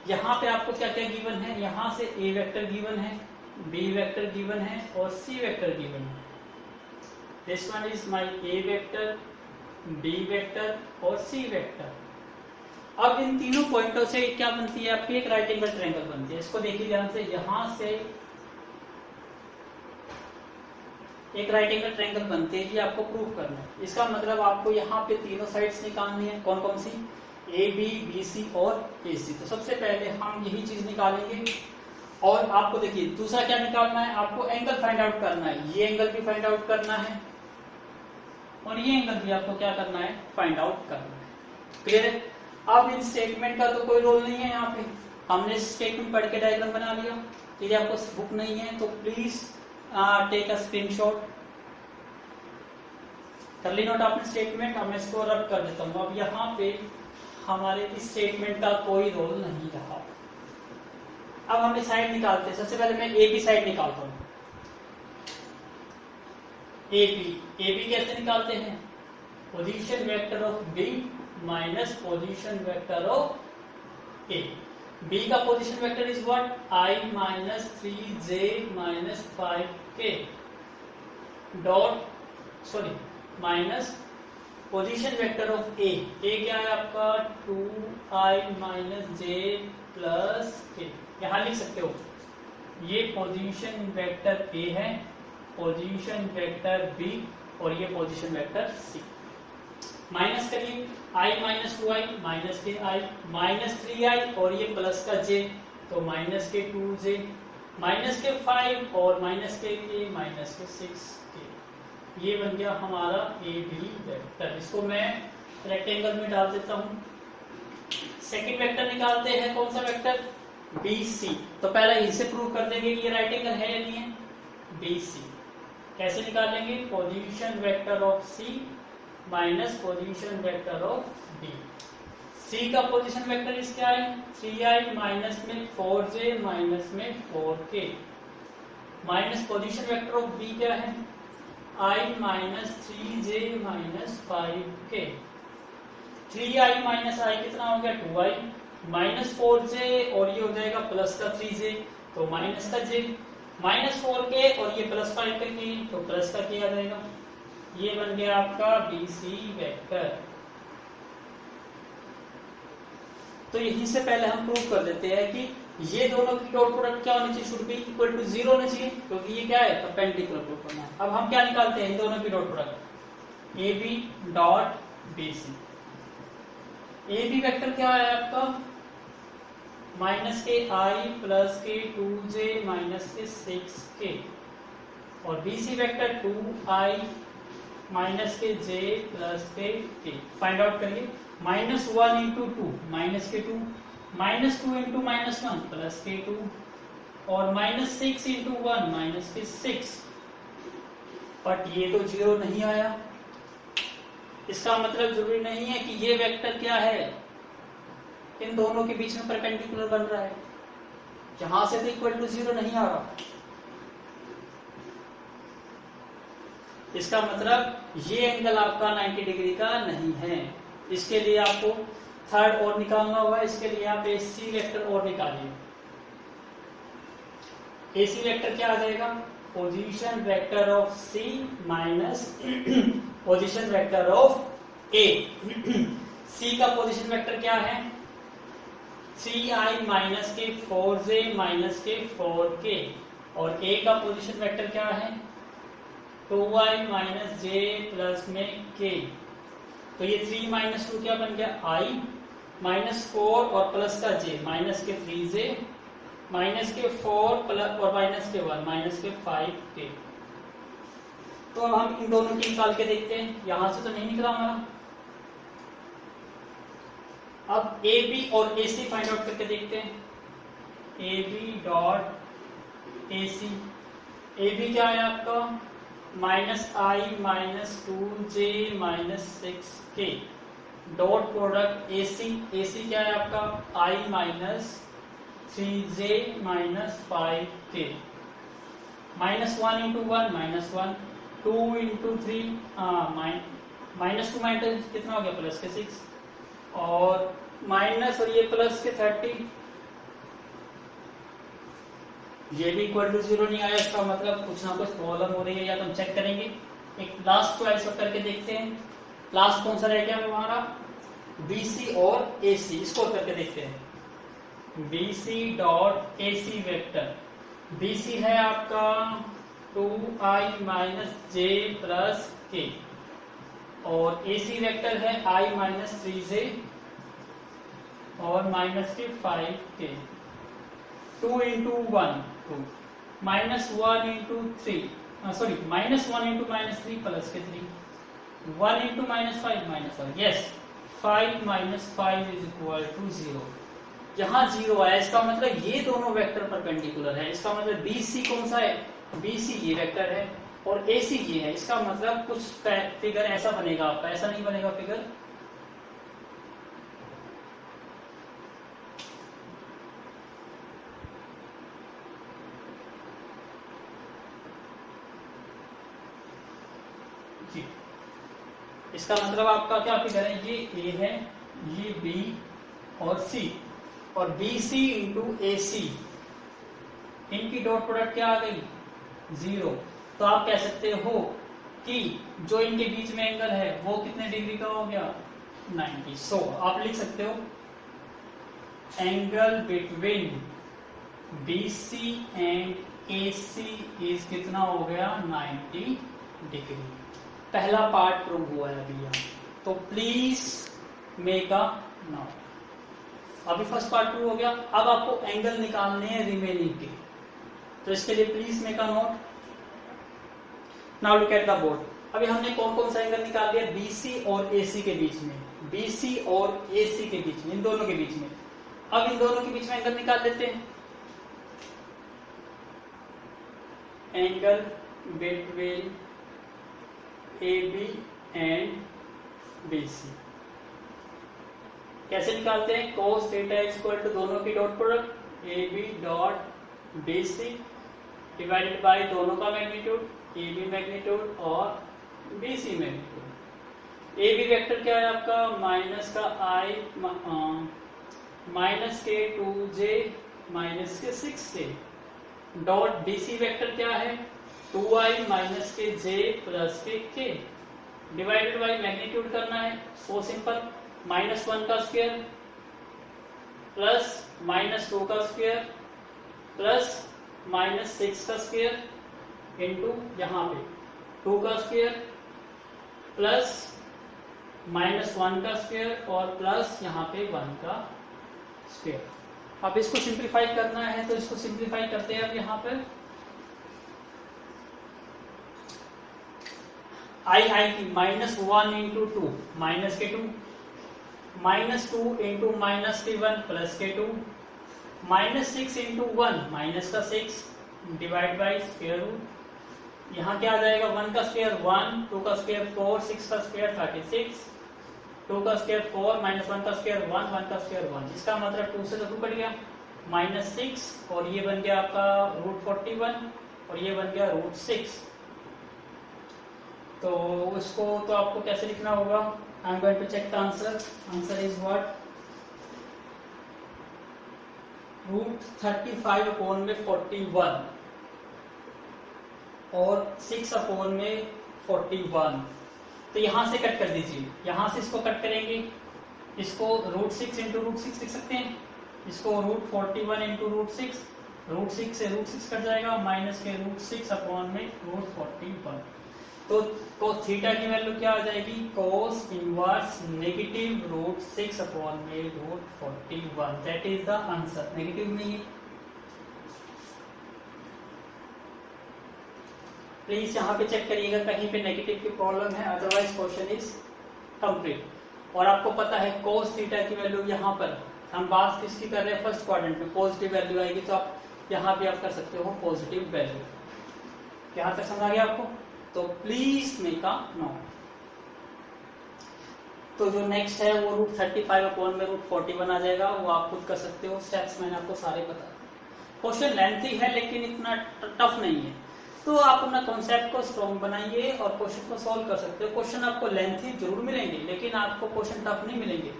यहाँ पे आपको क्या क्या गिवन है, यहाँ से ए वेक्टर गिवन है, बी वेक्टर गिवन है और सी वेक्टर गिवन है। This one is my A vector, B vector और सी वेक्टर। अब इन तीनों पॉइंटों से क्या बनती है आपकी, एक राइट एंगल ट्रायंगल बनती है। इसको देखिए ध्यान से, यहाँ से एक राइट एंगल ट्रायंगल बनते हैं, ये आपको प्रूव करना है। इसका मतलब आपको यहाँ पे तीनों साइड्स निकालनी है। कौन कौन सी, ए बी, बी सी और ए सी। तो सबसे पहले हम यही चीज निकालेंगे। और आपको देखिए दूसरा क्या निकालना है, आपको एंगल फाइंड आउट करना है, ये एंगल भी फाइंड आउट करना है और ये एंगल भी आपको क्या करना है, फाइंड आउट करना है। क्लियर है? अब इन स्टेटमेंट का तो कोई रोल नहीं है, यहाँ पे हमने स्टेटमेंट पढ़ के डायग्राम बना लिया। यदि आपको बुक नहीं है तो प्लीज टेक अ स्क्रीनशॉट, कर ली नोट आपने स्टेटमेंट। अब मैं इसको रब कर देता हूँ। अब यहाँ पे हमारे इस स्टेटमेंट का कोई रोल नहीं रहा। अब हमने साइड निकालते हैं। सबसे पहले मैं ए बी साइड निकालता हूँ। ए बी कैसे निकालते हैं, position vector of B minus position vector of A. B का position vector is what, I minus 3j minus 5k dot sorry minus position vector of A क्या है आपका 2i minus j plus k। यहां लिख सकते हो ये position vector A है, पोजीशन वेक्टर बी और ये पोजीशन वेक्टर सी। माइनस करिए i माइनस 2i माइनस के i माइनस 3i और ये प्लस का j तो माइनस के 2j माइनस के 5 और माइनस के माइनस के 6k। ये बन गया हमारा ए बी वेक्टर। इसको मैं रेक्टेंगल में डाल देता हूँ। सेकंड वेक्टर निकालते हैं, कौन सा वेक्टर, बी सी। तो पहले इसे प्रूव कर देंगे कि ये राइट एंगल है या नहीं है, बी सी। कैसे निकालेंगे, position vector of C minus position vector of D. C का पोजीशन वेक्टर इस क्या है 3i माइनस में 4j माइनस में 4k minus position vector of B क्या है i minus 3j minus 5k। 3i minus i कितना हो गया 2i माइनस 4j और ये हो जाएगा प्लस का 3j तो माइनस का j माइनस 4k और ये प्लस 5 का k तो प्लस का k आ जाएगा। ये बन गया आपका बी सी वेक्टर। तो यहीं से पहले हम प्रूव कर देते हैं कि ये दोनों की डॉट प्रोडक्ट क्या होनी चाहिए, शुड बी इक्वल टू 0 होना चाहिए क्योंकि ये क्या है परपेंडिकुलर प्रूव करना है। अब हम क्या निकालते हैं इन दोनों की dot product A B dot B C. A B vector क्या है आपका माइनस के आई प्लस के 2j माइनस के 6k और B C vector 2i minus के j प्लस के k। फाइंड आउट करिए माइनस 1 इंटू 2 माइनस के 2 माइनस 2 इंटू माइनस 1 प्लस के 2 और माइनस 6 इंटू 1 माइनस के 6। बट ये तो 0 नहीं आया, इसका मतलब जरूरी नहीं है कि ये वेक्टर क्या है इन दोनों के बीच में परपेंडिकुलर बन रहा है। यहां से तो इक्वल टू 0 नहीं आ रहा, इसका मतलब ये एंगल आपका 90 डिग्री का नहीं है। इसके लिए आपको थर्ड और निकालना होगा। इसके लिए आप एसी वेक्टर और निकालिए। एसी वेक्टर क्या आ जाएगा position vector of C minus position vector of A. C का पोजीशन वेक्टर क्या है 3i माइनस के 4j माइनस के 4k और ए का पोजीशन वेक्टर क्या है 2i माइनस j प्लस में k। तो ये 3 माइनस 2 क्या बन गया i माइनस 4 और प्लस का j माइनस के 3j माइनस के 4 प्लस और माइनस के 1 माइनस के 5k। तो अब हम इन दोनों की निकाल के देखते हैं। यहां से तो नहीं निकला हमारा। अब ए बी और ए सी फाइंड आउट करके देखते हैं। A B dot A C. A B क्या है आपका minus I minus 2j minus 6k dot product A C क्या है आपका i minus 3j minus 5k minus 1 into 1 minus 1 2 into 3 minus 2 minus कितना हो गया प्लस के 6 और माइनस और ये प्लस के 30। ये भी इक्वल टू 0 नहीं आया, इसका मतलब कुछ ना कुछ प्रॉब्लम हो रही है या तो हम चेक करेंगे। एक लास्ट चॉइस करके देखते हैं। लास्ट कौन सा रह गया हमारा BC और AC, इसको करके देखते हैं। BC dot AC vector. BC है आपका 2i minus j plus k और AC वेक्टर है i माइनस 3j और माइनस के 5k। 2 into 1 2 minus 1 into 3 sorry minus 1 into minus 3 plus के 3 1 into minus 5 minus 1 yes 5 minus 5 is equal to 0। यहाँ 0 आया इसका मतलब ये दोनों वेक्टर परपेंडिकुलर है। इसका मतलब BC कौन सा है? BC ये वेक्टर है और AC ये है। इसका मतलब कुछ फिगर ऐसा बनेगा आपका, ऐसा नहीं बनेगा फिगर। जी इसका मतलब आपका क्या फिगर है? ये A है, ये B और C और BC इंटू AC इनकी डॉट प्रोडक्ट क्या आ गई? 0। तो आप कह सकते हो कि जो इनके बीच में एंगल है वो कितने डिग्री का हो गया? 90। सो आप लिख सकते हो angle between BC and AC is कितना हो गया? 90 डिग्री। पहला पार्ट प्रूव हुआ है अभी यहाँ, तो प्लीज मेक अ नोट। अभी फर्स्ट पार्ट प्रूव हो गया। अब आपको एंगल निकालने हैं रिमेनिंग के, तो इसके लिए please make a note. Now look at the board. अभी हमने कौन कौन सा एंगल निकाल लिया? BC और AC के बीच में, BC और AC के बीच में, इन दोनों के बीच में। अब इन दोनों के बीच में एंगल निकाल लेते हैं। Angle between AB and BC कैसे निकालते हैं? cos theta is equal to दोनों की dot product AB dot BC divided by दोनों का मैग्नीट्यूड, AB मैग्नीट्यूड और BC मैग्नीट्यूड। AB वेक्टर क्या है आपका? माइनस का I माइनस के 2J माइनस के 6K डॉट BC वेक्टर क्या है? 2I माइनस के J प्लस के K डिवाइडेड बाई मैग्नीट्यूड करना है। सो सिंपल, -1 का स्क्वायर प्लस -2 का स्क्वायर प्लस -6 का स्क्वायर इंटू यहाँ पे 2 का स्क्वायर प्लस -1 का स्क्वायर और प्लस यहाँ पे 1 का स्क्वायर। अब इसको सिंप्लीफाई करना है तो इसको सिंप्लीफाई करते हैं। अब यहाँ पे I की -1 इंटू 2 माइनस के 2 -2 इंटू माइनस के 1 प्लस के 2 -6 इंटू 1 माइनस का 6 डिवाइड बाई स्क्वायर रूट। यहाँ क्या आ जाएगा? 1 का स्क्वायर 1, 2 का स्क्वायर 4, 6 का स्क्वायर 36, 2 का स्क्वायर 4 -1 का स्क्वायर 1, 1 का स्क्वायर 1। इसका मतलब 2 से तो 2 कट गया, -6 और ये बन गया आपका √41 और ये बन गया √6। तो उसको तो आपको कैसे लिखना होगा? I am going to check the answer. Answer is what? √35 upon में 41 और 6 अपॉन में 41। तो यहां से कट कर दीजिए, यहां से इसको कट करेंगे, इसको √6 इंटू √6 लिख सकते हैं, इसको √41 इंटू √6, √6 से √6 कट जाएगा, माइनस के √6 अपॉन में √41। तो थीटा की वैल्यू क्या आ जाएगी? cos इनवर्स नेगेटिव √6 अपॉन में √41। That is the answer. Negative नहीं है, प्लीज यहाँ पे चेक करिएगा कहीं पे नेगेटिव की प्रॉब्लम है, अदरवाइज क्वेश्चन इज कंप्लीट। और आपको पता है cos थीटा की वैल्यू यहाँ पर हम बात किसकी कर रहे हैं? फर्स्ट क्वाड्रेंट में पॉजिटिव वैल्यू आएगी, तो आप यहाँ भी आप कर सकते हो पॉजिटिव वैल्यू। यहाँ तक समझ आ गया आपको? तो प्लीज मेक अ नोट। तो जो नेक्स्ट है वो √35 अपॉन में √41 आ जाएगा, वो आप खुद कर सकते हो। स्टेप्स मैंने आपको सारे बता दिए। क्वेश्चन लेंथी है लेकिन इतना टफ नहीं है, तो आप अपना कॉन्सेप्ट को स्ट्रॉन्ग बनाइए और क्वेश्चन को सॉल्व कर सकते हो। क्वेश्चन आपको लेंथी जरूर मिलेंगे लेकिन आपको क्वेश्चन टफ नहीं मिलेंगे।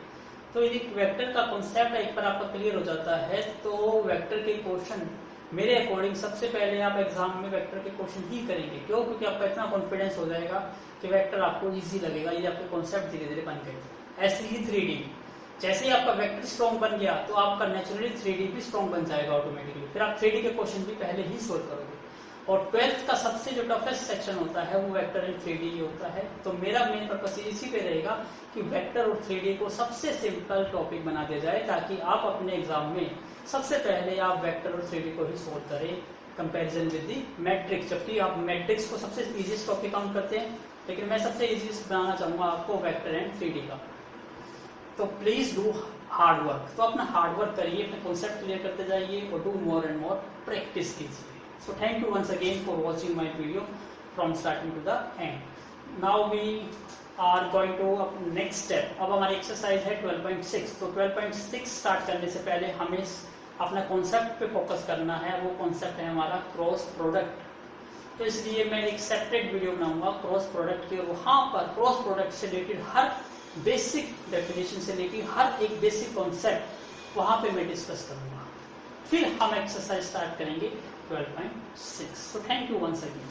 तो यदि वेक्टर का कॉन्सेप्ट एक बार आपका क्लियर हो जाता है तो वेक्टर के क्वेश्चन मेरे अकॉर्डिंग सबसे पहले आप एग्जाम में वेक्टर के क्वेश्चन ही करेंगे। क्यों? क्योंकि आपका इतना कॉन्फिडेंस हो जाएगा कि वेक्टर आपको इजी लगेगा यदि आपके कॉन्सेप्ट धीरे धीरे बन गए। ऐसे ही 3D, जैसे ही आपका वेक्टर स्ट्रॉन्ग बन गया तो आपका नेचुरली 3D भी स्ट्रॉन्ग बन जाएगा ऑटोमेटिकली। फिर आप 3D के क्वेश्चन भी पहले ही सोल्व करोगे। और 12th का सबसे जो टफेस्ट सेक्शन होता है वो वेक्टर एंड 3D होता है। तो मेरा मेन पर्पस इसी पे रहेगा कि वेक्टर और 3D को सबसे सिंपल टॉपिक बना दिया जाए, ताकि आप अपने एग्जाम में सबसे पहले आप वेक्टर और 3D को ही सोल्व करें कंपैरिजन विद दी मैट्रिक्स। जबकि आप मैट्रिक्स को सबसे इजीएस्ट टॉपिक काउंट करते हैं, लेकिन मैं सबसे इजीएस्ट बनाना चाहूंगा आपको वेक्टर एंड 3D का। तो प्लीज डू हार्ड वर्क। तो अपना हार्ड वर्क करिए, अपने कॉन्सेप्ट क्लियर करते जाइए और do more and more practice कीजिए। So thank you once again for watching my video from starting to the end. Now we are going to next step. अब हमारी एक्सरसाइज है 12.6। तो 12.6 स्टार्ट करने से पहले हमें अपना कॉन्सेप्ट पे फोकस करना है। वो कॉन्सेप्ट है हमारा क्रॉस प्रोडक्ट। तो इसलिए मैं एक सेपरेट वीडियो बनाऊंगा क्रॉस प्रोडक्ट की, और वहां पर क्रॉस प्रोडक्ट से रिलेटेड हर बेसिक डेफिनेशन से रिलेटेड हर एक बेसिक कॉन्सेप्ट वहां पे मैं डिस्कस करूंगा। फिर हम एक्सरसाइज स्टार्ट करेंगे 12.6. So thank you once again.